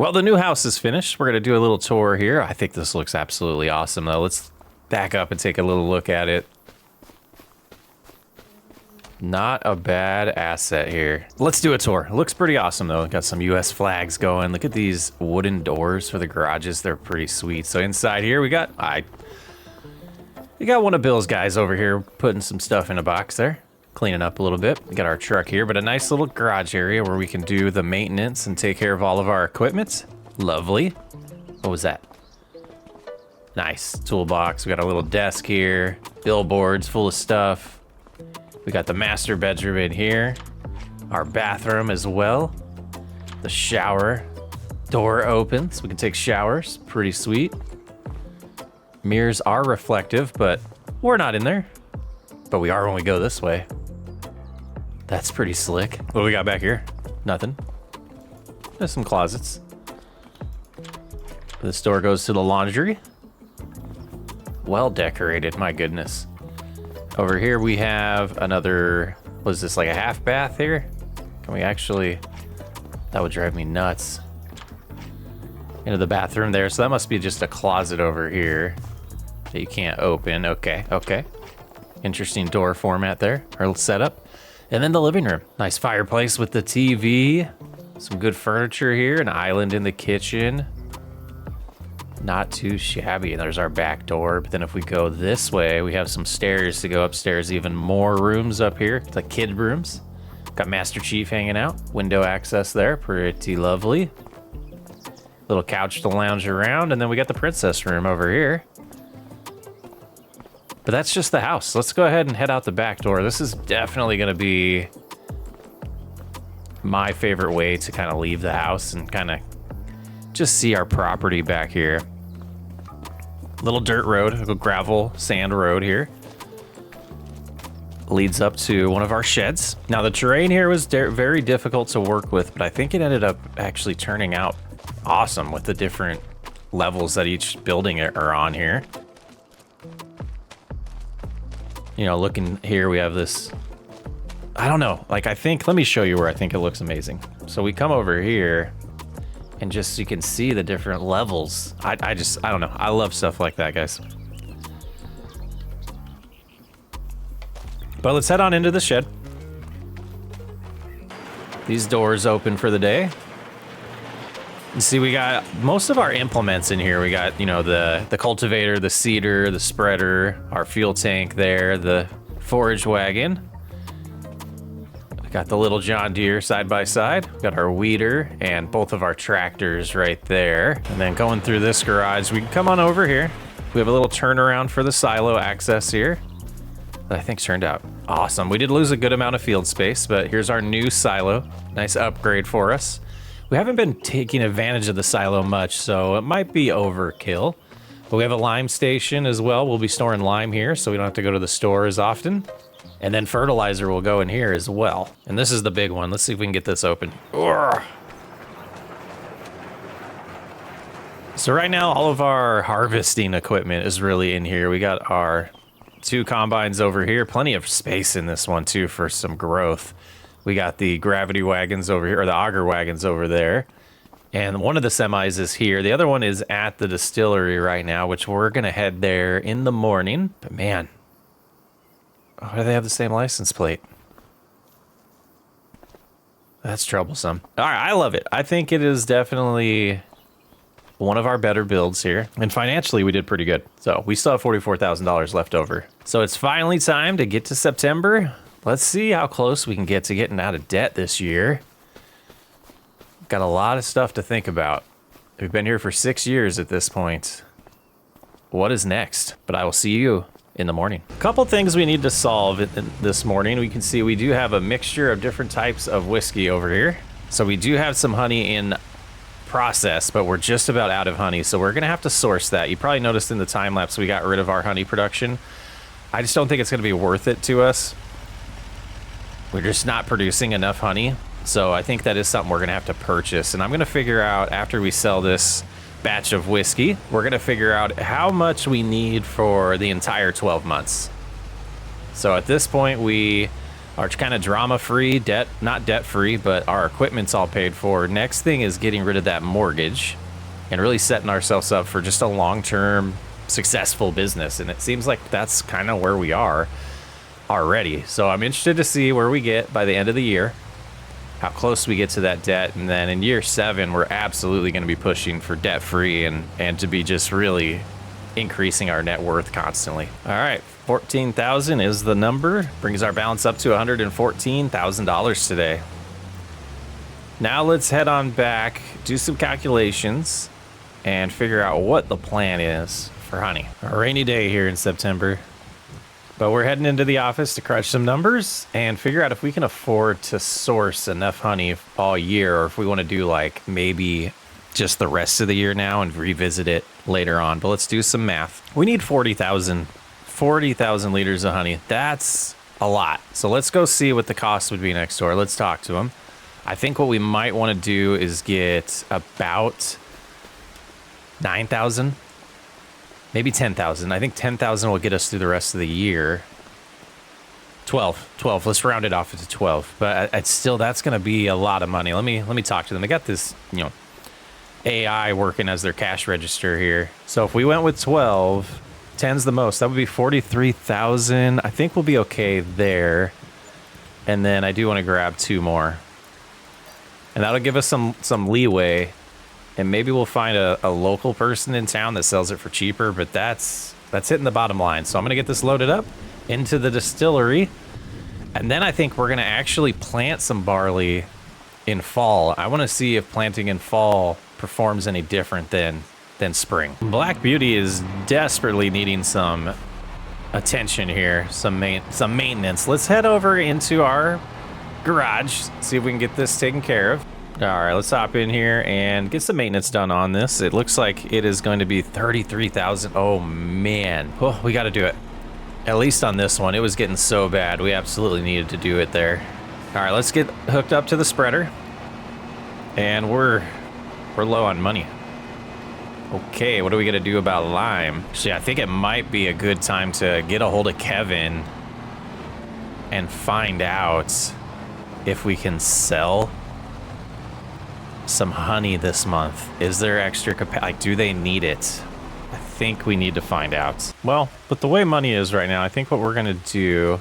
Well, the new house is finished. We're going to do a little tour here. I think this looks absolutely awesome, though. Let's back up and take a little look at it. Not a bad asset here. Let's do a tour. It looks pretty awesome, though. Got some U.S. flags going. Look at these wooden doors for the garages. They're pretty sweet. So inside here, we got one of Bill's guys over here putting some stuff in a box there. Cleaning up a little bit. We got our truck here, but a nice little garage area where we can do the maintenance and take care of all of our equipment. Lovely. What was that? Nice. Toolbox. We got a little desk here. Billboards full of stuff. We got the master bedroom in here. Our bathroom as well. The shower. Door open so we can take showers. Pretty sweet. Mirrors are reflective, but we're not in there. But we are when we go this way. That's pretty slick. What do we got back here? Nothing. There's some closets. This door goes to the laundry. Well decorated, my goodness. Over here we have another, what is this, like a half bath here? Can we actually, that would drive me nuts. Into the bathroom there, so that must be just a closet over here that you can't open. Okay, okay. Interesting door format there, or setup. And then the living room. Nice fireplace with the TV. Some good furniture here, an island in the kitchen. Not too shabby. And there's our back door. But then if we go this way, we have some stairs to go upstairs. Even more rooms up here. It's like kid rooms. Got Master Chief hanging out. Window access there. Pretty lovely. Little couch to lounge around. And then we got the princess room over here. But that's just the house. Let's go ahead and head out the back door. This is definitely going to be my favorite way to kind of leave the house and kind of just see our property back here. Little dirt road, a gravel sand road here. Leads up to one of our sheds. Now the terrain here was very difficult to work with, but I think it ended up actually turning out awesome with the different levels that each building are on here. You know, looking here, we have this, I don't know, like I think, let me show you where I think it looks amazing. So we come over here and just, you can see the different levels. I don't know. I love stuff like that, guys. But let's head on into the shed. These doors open for the day. You see, we got most of our implements in here. We got, you know, the cultivator, the seeder, the spreader, our fuel tank there, the forage wagon. We got the little John Deere side by side. We got our weeder and both of our tractors right there. And then going through this garage, we can come on over here. We have a little turnaround for the silo access here that I think turned out awesome. We did lose a good amount of field space, but here's our new silo. Nice upgrade for us. We haven't been taking advantage of the silo much, so it might be overkill. But we have a lime station as well. We'll be storing lime here, so we don't have to go to the store as often. And then fertilizer will go in here as well. And this is the big one. Let's see if we can get this open. Urgh. So right now, all of our harvesting equipment is really in here. We got our 2 combines over here. Plenty of space in this one, too, for some growth. We got the gravity wagons over here, or the auger wagons over there. And one of the semis is here. The other one is at the distillery right now, which we're going to head there in the morning. But man, why do they have the same license plate? That's troublesome. All right, I love it. I think it is definitely one of our better builds here. And financially, we did pretty good. So we still have $44,000 left over. So it's finally time to get to September. Let's see how close we can get to getting out of debt this year. Got a lot of stuff to think about. We've been here for 6 years at this point. What is next? But I will see you in the morning. A couple things we need to solve this morning. We can see we do have a mixture of different types of whiskey over here. So we do have some honey in process, but we're just about out of honey. So we're gonna have to source that. You probably noticed in the time lapse we got rid of our honey production. I just don't think it's gonna be worth it to us. We're just not producing enough honey. So I think that is something we're going to have to purchase. And I'm going to figure out after we sell this batch of whiskey, we're going to figure out how much we need for the entire 12 months. So at this point, we Our kind of drama-free, not debt-free, but our equipment's all paid for. Next thing is getting rid of that mortgage and really setting ourselves up for just a long-term successful business. And it seems like that's kind of where we are already. So I'm interested to see where we get by the end of the year, how close we get to that debt. And then in year 7, we're absolutely going to be pushing for debt-free and to be just really increasing our net worth constantly. All right, 14,000 is the number. Brings our balance up to $114,000 today. Now let's head on back, do some calculations, and figure out what the plan is for honey. A rainy day here in September, but we're heading into the office to crunch some numbers and figure out if we can afford to source enough honey all year, or if we want to do like maybe just the rest of the year now and revisit it later on. But let's do some math. We need 40,000 liters of honey. That's a lot. So let's go see what the cost would be next door. Let's talk to them. I think what we might want to do is get about 9,000, maybe 10,000. I think 10,000 will get us through the rest of the year. 12. Let's round it off to 12. But it's still, that's going to be a lot of money. Let me talk to them. They got this, AI working as their cash register here. So if we went with 12, 10's the most. That would be 43,000. I think we'll be okay there. And then I do want to grab 2 more. And that'll give us some leeway. And maybe we'll find a local person in town that sells it for cheaper, but that's hitting the bottom line. So I'm gonna get this loaded up into the distillery. And then I think we're gonna actually plant some barley in fall. I wanna see if planting in fall performs any different than spring. Black Beauty is desperately needing some attention here, some maintenance. Let's head over into our garage, see if we can get this taken care of. All right, let's hop in here and get some maintenance done on this. It looks like it is going to be 33,000. Oh man, oh, we got to do it. At least on this one, it was getting so bad. We absolutely needed to do it there. All right, let's get hooked up to the spreader. And we're low on money. Okay, what are we gonna do about lime? Actually, I think it might be a good time to get a hold of Kevin and find out if we can sell some honey this month. Is there extra capacity? Like, do they need it? I think we need to find out. Well, but the way money is right now, I think what we're gonna do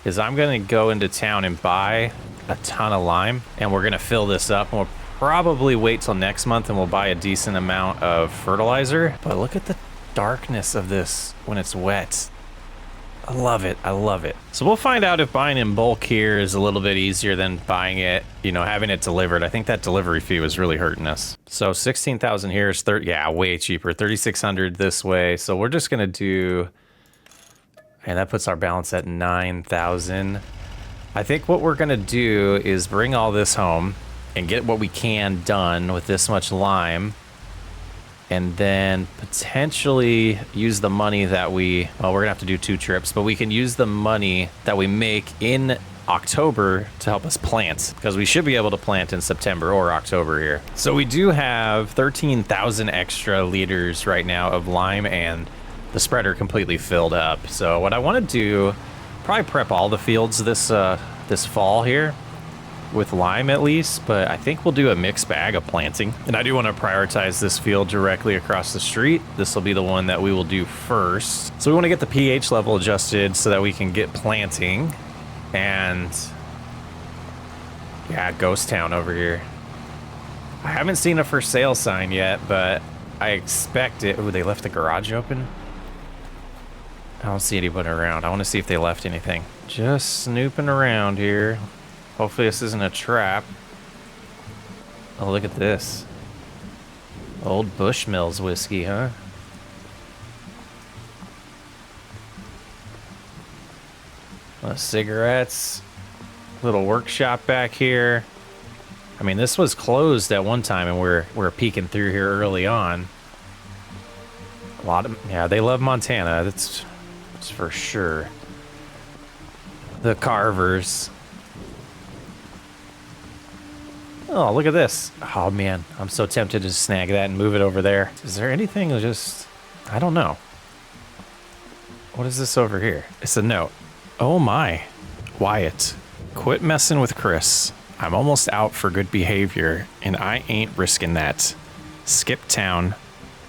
is I'm gonna go into town and buy a ton of lime, and we're gonna fill this up, and we'll probably wait till next month and we'll buy a decent amount of fertilizer. But look at the darkness of this when it's wet. I love it. I love it. So we'll find out if buying in bulk here is a little bit easier than buying it, having it delivered. I think that delivery fee was really hurting us. So 16,000 here is way cheaper. 3,600 this way. So we're just gonna do, and that puts our balance at 9,000. I think what we're gonna do is bring all this home and get what we can done with this much lime, and then potentially use the money that we're gonna have to do 2 trips, but we can use the money that we make in October to help us plant, because we should be able to plant in September or October here. So we do have 13,000 extra liters right now of lime, and the spreader completely filled up. So what I want to do, probably prep all the fields this fall here with lime at least, but I think we'll do a mixed bag of planting. And I do want to prioritize this field directly across the street. This will be the one that we will do first. So we want to get the pH level adjusted so that we can get planting. And yeah, ghost town over here. I haven't seen a for sale sign yet, but I expect it. Oh, they left the garage open? I don't see anybody around. I want to see if they left anything. Just snooping around here. Hopefully this isn't a trap. Oh, look at this. Old Bushmills whiskey, huh? Cigarettes. Little workshop back here. I mean, this was closed at one time, and we're peeking through here early on. A lot of, yeah, they love Montana. That's for sure. The Carvers. Oh, look at this. Oh, man. I'm so tempted to snag that and move it over there. Is there anything just... I don't know. What is this over here? It's a note. Oh, my. Wyatt, quit messing with Chris. I'm almost out for good behavior, and I ain't risking that. Skip town,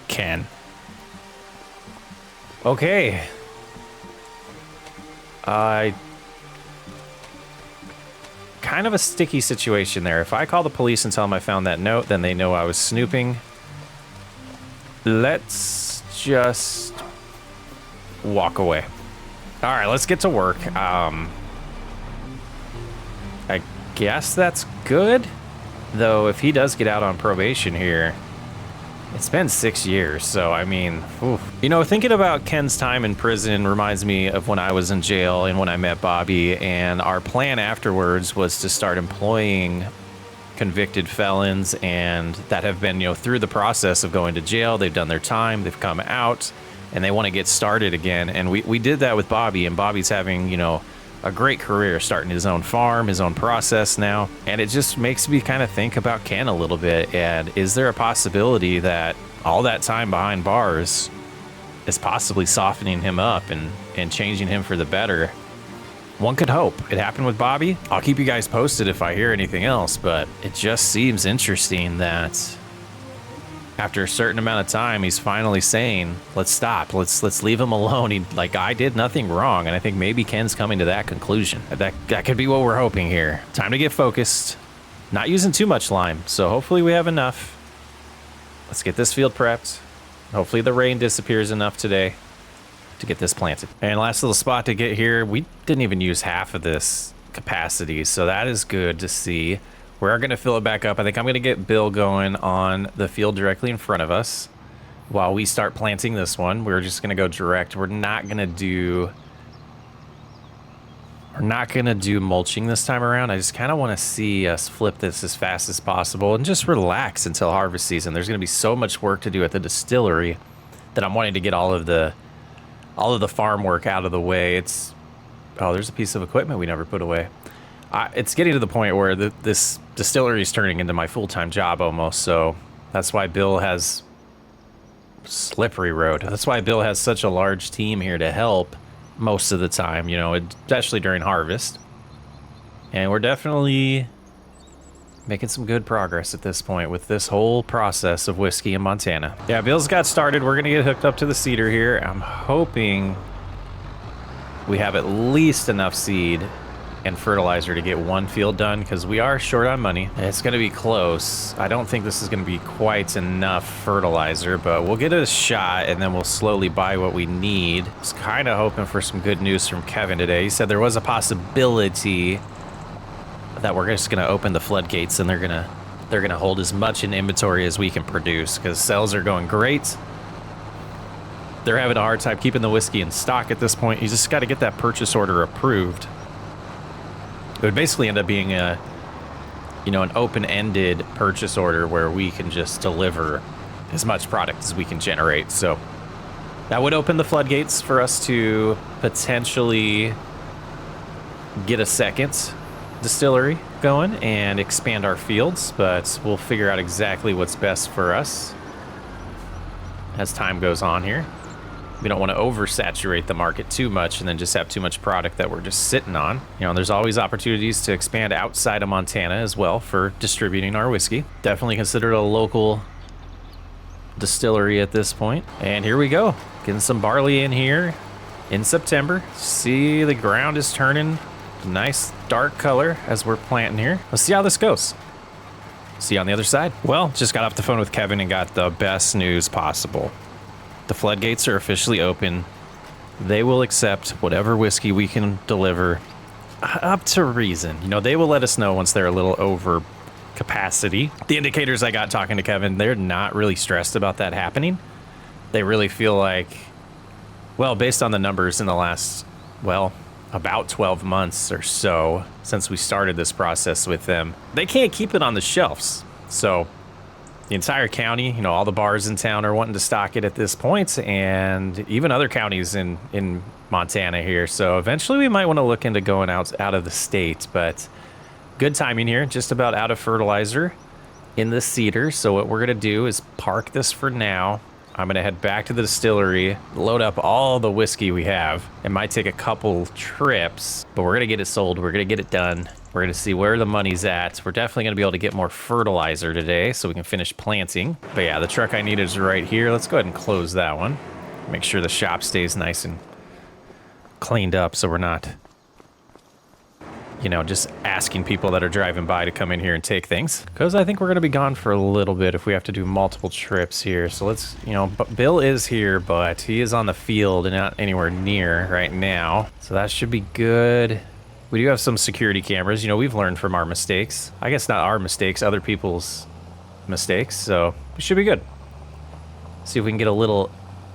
Ken. Okay. Kind of a sticky situation there. If I call the police and tell them I found that note, then they know I was snooping. Let's just walk away. All right, let's get to work. I guess that's good. Though if he does get out on probation here, it's been 6 years, so I mean, oof. You know, thinking about Ken's time in prison reminds me of when I was in jail and when I met Bobby, and our plan afterwards was to start employing convicted felons and that have been, you know, through the process of going to jail. They've done their time, they've come out, and they want to get started again. And we did that with Bobby, and Bobby's having, you know, a great career, starting his own farm, his own process now. And it just makes me kind of think about Ken a little bit. And is there a possibility that all that time behind bars is possibly softening him up and changing him for the better? One could hope. It happened with Bobby. I'll keep you guys posted if I hear anything else, but it just seems interesting that after a certain amount of time, he's finally saying, let's stop. Let's leave him alone. I did nothing wrong. And I think maybe Ken's coming to that conclusion. That could be what we're hoping here. Time to get focused. Not using too much lime. So hopefully we have enough. Let's get this field prepped. Hopefully the rain disappears enough today to get this planted. And last little spot to get here. We didn't even use half of this capacity. So that is good to see. We're going to fill it back up. I think I'm going to get Bill going on the field directly in front of us while we start planting this one. We're just going to go direct. We're not going to do mulching this time around. I just kind of want to see us flip this as fast as possible and just relax until harvest season. There's going to be so much work to do at the distillery that I'm wanting to get all of the farm work out of the way. There's a piece of equipment we never put away. It's getting to the point where this distillery is turning into my full-time job almost, so that's why Bill has slippery road. That's why Bill has such a large team here to help most of the time, you know, especially during harvest. And we're definitely making some good progress at this point with this whole process of whiskey in Montana. Yeah, Bill's got started. We're going to get hooked up to the seeder here. I'm hoping we have at least enough seed and fertilizer to get one field done, because we are short on money. It's going to be close. I don't think this is going to be quite enough fertilizer, but we'll get a shot and then we'll slowly buy what we need. I was kind of hoping for some good news from Kevin today. He said there was a possibility that we're just going to open the floodgates and they're going to hold as much in inventory as we can produce, because sales are going great. They're having a hard time keeping the whiskey in stock at this point. You just got to get that purchase order approved. It would basically end up being an open-ended purchase order where we can just deliver as much product as we can generate. So that would open the floodgates for us to potentially get a second distillery going and expand our fields, but we'll figure out exactly what's best for us as time goes on here. We don't want to oversaturate the market too much and then just have too much product that we're just sitting on. You know, there's always opportunities to expand outside of Montana as well for distributing our whiskey. Definitely considered a local distillery at this point. And here we go, getting some barley in here in September. See, the ground is turning nice dark color as we're planting here. Let's see how this goes. See you on the other side. Well, just got off the phone with Kevin and got the best news possible. The floodgates are officially open. They will accept whatever whiskey we can deliver up to reason. You know, they will let us know once they're a little over capacity. The indicators I got talking to Kevin, they're not really stressed about that happening. They really feel like, well, based on the numbers in the last, about 12 months or so since we started this process with them, they can't keep it on the shelves. So the entire county, you know, all the bars in town are wanting to stock it at this point, and even other counties in Montana here. So eventually we might want to look into going out of the state, but good timing here. Just about out of fertilizer in the cedar. So what we're going to do is park this for now I'm gonna head back to the distillery, load up all the whiskey we have. It might take a couple trips, but we're gonna get it sold. We're gonna get it done. We're gonna see where the money's at. We're definitely gonna be able to get more fertilizer today so we can finish planting. But yeah, the truck I need is right here. Let's go ahead and close that one. Make sure the shop stays nice and cleaned up so we're not, you know, just asking people that are driving by to come in here and take things. Because I think we're going to be gone for a little bit if we have to do multiple trips here. So let's, you know, Bill is here, but he is on the field and not anywhere near right now. So that should be good. We do have some security cameras. You know, we've learned from our mistakes. I guess not our mistakes, other people's mistakes. So we should be good. See if we can get a little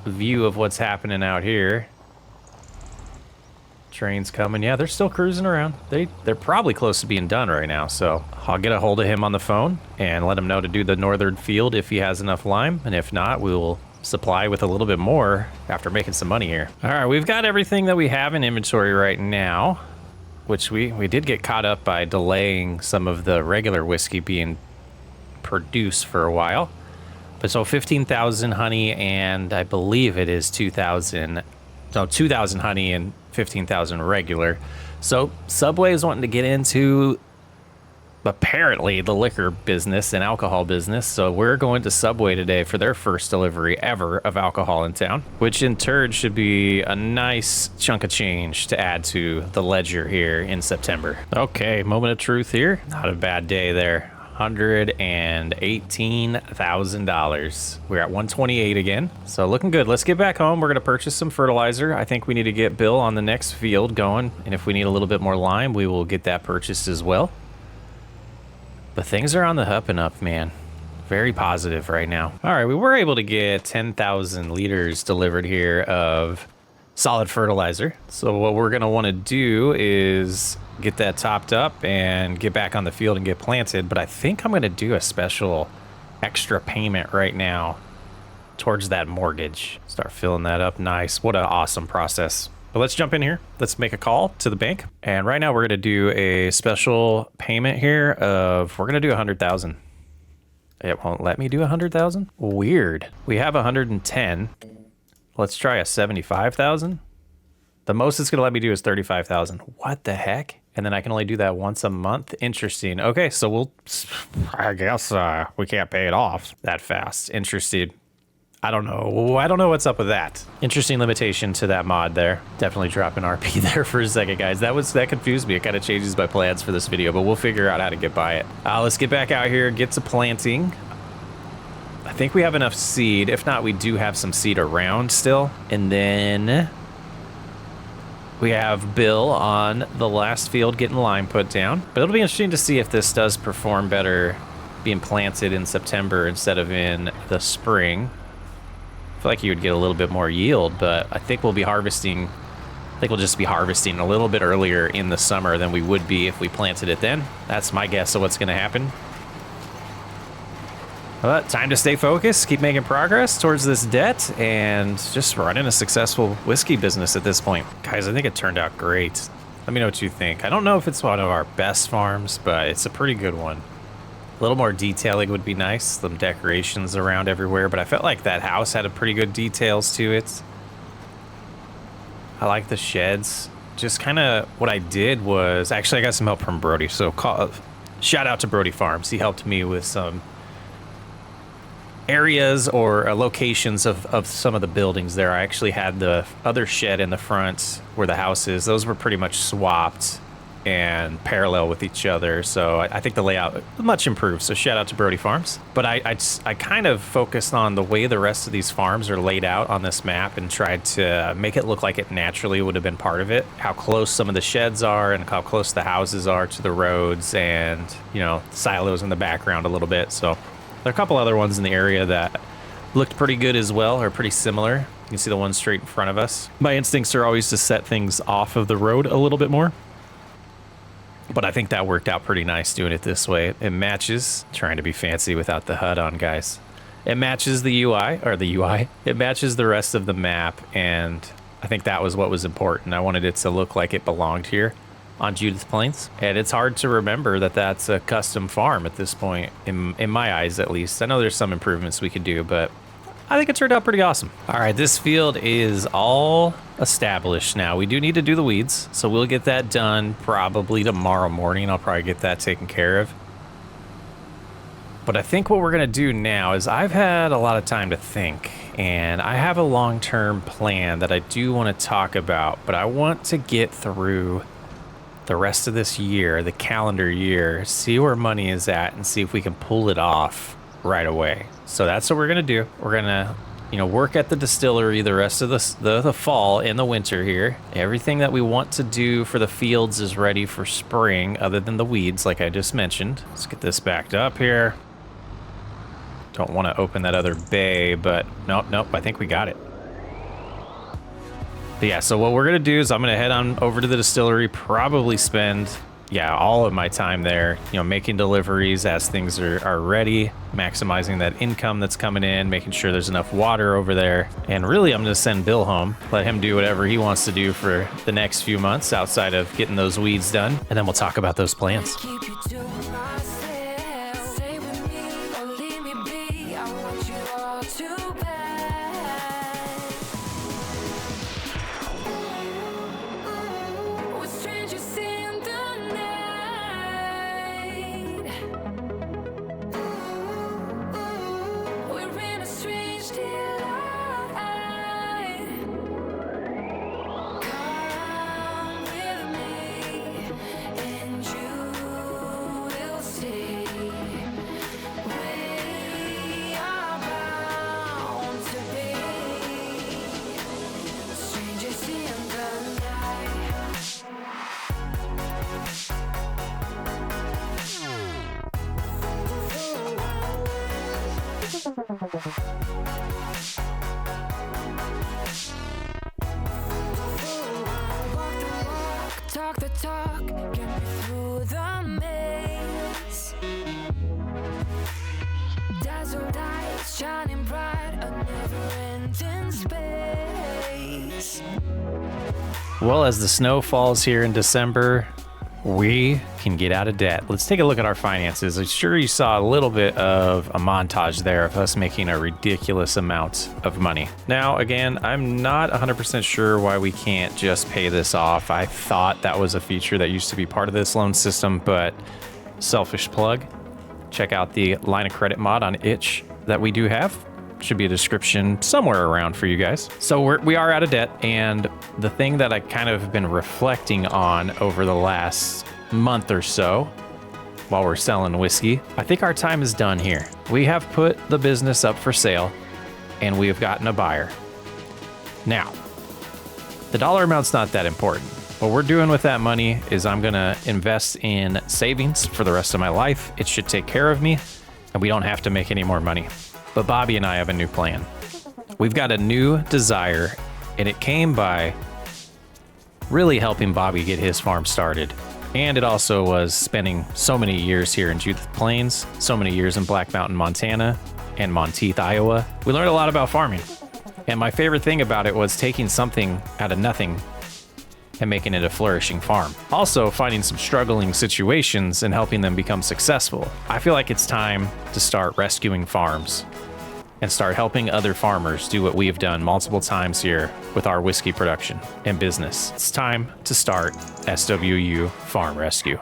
view of what's happening out here. Train's coming. Yeah, they're still cruising around. They're probably close to being done right now, so I'll get a hold of him on the phone and let him know to do the northern field if he has enough lime, and if not, we will supply with a little bit more after making some money here. All right, we've got everything that we have in inventory right now, which we did get caught up by delaying some of the regular whiskey being produced for a while. But so 15,000 honey, and I believe it is 2,000 honey and 15,000 regular. So Subway is wanting to get into apparently the liquor business and alcohol business. So we're going to Subway today for their first delivery ever of alcohol in town, which in turn should be a nice chunk of change to add to the ledger here in September. Okay, moment of truth here. Not a bad day there. $118,000. We're at 128 again, so looking good. Let's get back home. We're gonna purchase some fertilizer. I think we need to get Bill on the next field going, and if we need a little bit more lime, we will get that purchased as well. But things are on the up and up, man. Very positive right now. All right, we were able to get 10,000 liters delivered here of solid fertilizer. So what we're gonna want to do is get that topped up and get back on the field and get planted. But I think I'm gonna do a special extra payment right now towards that mortgage. Start filling that up. Nice. What an awesome process. But let's jump in here. Let's make a call to the bank. And right now we're gonna do a special payment here of, we're gonna do 100,000. It won't let me do 100,000. Weird. We have 110. Let's try a 75,000. The most it's gonna let me do is 35,000. What the heck? And then I can only do that once a month. Interesting. Okay, so I guess we can't pay it off that fast. Interesting. I don't know. I don't know what's up with that. Interesting limitation to that mod there. Definitely dropping RP there for a second, guys. That confused me. It kind of changes my plans for this video, but we'll figure out how to get by it. Let's get back out here, get to planting. I think we have enough seed. If not, we do have some seed around still. And then we have Bill on the last field getting lime put down. But it'll be interesting to see if this does perform better being planted in September instead of in the spring. I feel like you would get a little bit more yield, but I think we'll be harvesting. I think we'll just be harvesting a little bit earlier in the summer than we would be if we planted it then. That's my guess of what's going to happen. But time to stay focused, keep making progress towards this debt, and just running a successful whiskey business at this point. Guys, I think it turned out great. Let me know what you think. I don't know if it's one of our best farms, but it's a pretty good one. A little more detailing would be nice, some decorations around everywhere, but I felt like that house had a pretty good details to it. I like the sheds. Just kind of what I did was, actually I got some help from Brody, so shout out to Brody Farms. He helped me with some areas or locations of some of the buildings there. I actually had the other shed in the front where the house is. Those were pretty much swapped and parallel with each other. So I think the layout much improved. So shout out to Brody Farms. But I kind of focused on the way the rest of these farms are laid out on this map and tried to make it look like it naturally would have been part of it. How close some of the sheds are and how close the houses are to the roads, and, you know, silos in the background a little bit. So there are a couple other ones in the area that looked pretty good as well, or pretty similar. You can see the one straight in front of us. My instincts are always to set things off of the road a little bit more, but I think that worked out pretty nice doing it this way. It matches, trying to be fancy without the HUD on, guys. It matches the UI, or the UI. It matches the rest of the map, and I think that was what was important. I wanted it to look like it belonged here on Judith Plains, and it's hard to remember that that's a custom farm at this point, in my eyes at least. I know there's some improvements we could do, but I think it turned out pretty awesome. All right, this field is all established now. We do need to do the weeds, so we'll get that done probably tomorrow morning. I'll probably get that taken care of. But I think what we're gonna do now is I've had a lot of time to think, and I have a long-term plan that I do want to talk about, but I want to get through the rest of this year, the calendar year, see where money is at and see if we can pull it off right away. So that's what we're gonna do. We're gonna, work at the distillery the rest of the fall and the winter here. Everything that we want to do for the fields is ready for spring, other than the weeds, like I just mentioned. Let's get this backed up here. Don't want to open that other bay, but nope, I think we got it. But yeah, so what we're gonna do is I'm gonna head on over to the distillery, probably spend all of my time there, making deliveries as things are ready, maximizing that income that's coming in, making sure there's enough water over there. And really, I'm gonna send Bill home, let him do whatever he wants to do for the next few months outside of getting those weeds done. And then we'll talk about those plans. Talk the talk, get me through the maze. Dazzled eyes shining bright, a never-ending space. Well, as the snow falls here in December, we can get out of debt. Let's take a look at our finances. I'm sure you saw a little bit of a montage there of us making a ridiculous amount of money. Now, again, I'm not 100% sure why we can't just pay this off. I thought that was a feature that used to be part of this loan system, but selfish plug. Check out the line of credit mod on Itch that we do have. Should be a description somewhere around for you guys. So we are out of debt, and the thing that I kind of been reflecting on over the last month or so while we're selling whiskey, I think our time is done here. We have put the business up for sale, and we have gotten a buyer. Now, the dollar amount's not that important. What we're doing with that money is I'm gonna invest in savings for the rest of my life. It should take care of me, and we don't have to make any more money. But Bobby and I have a new plan. We've got a new desire, and it came by really helping Bobby get his farm started. And it also was spending so many years here in Judith Plains, so many years in Black Mountain, Montana, and Monteith, Iowa. We learned a lot about farming. And my favorite thing about it was taking something out of nothing and making it a flourishing farm. Also, finding some struggling situations and helping them become successful. I feel like it's time to start rescuing farms and start helping other farmers do what we have done multiple times here with our whiskey production and business. It's time to start SWU Farm Rescue.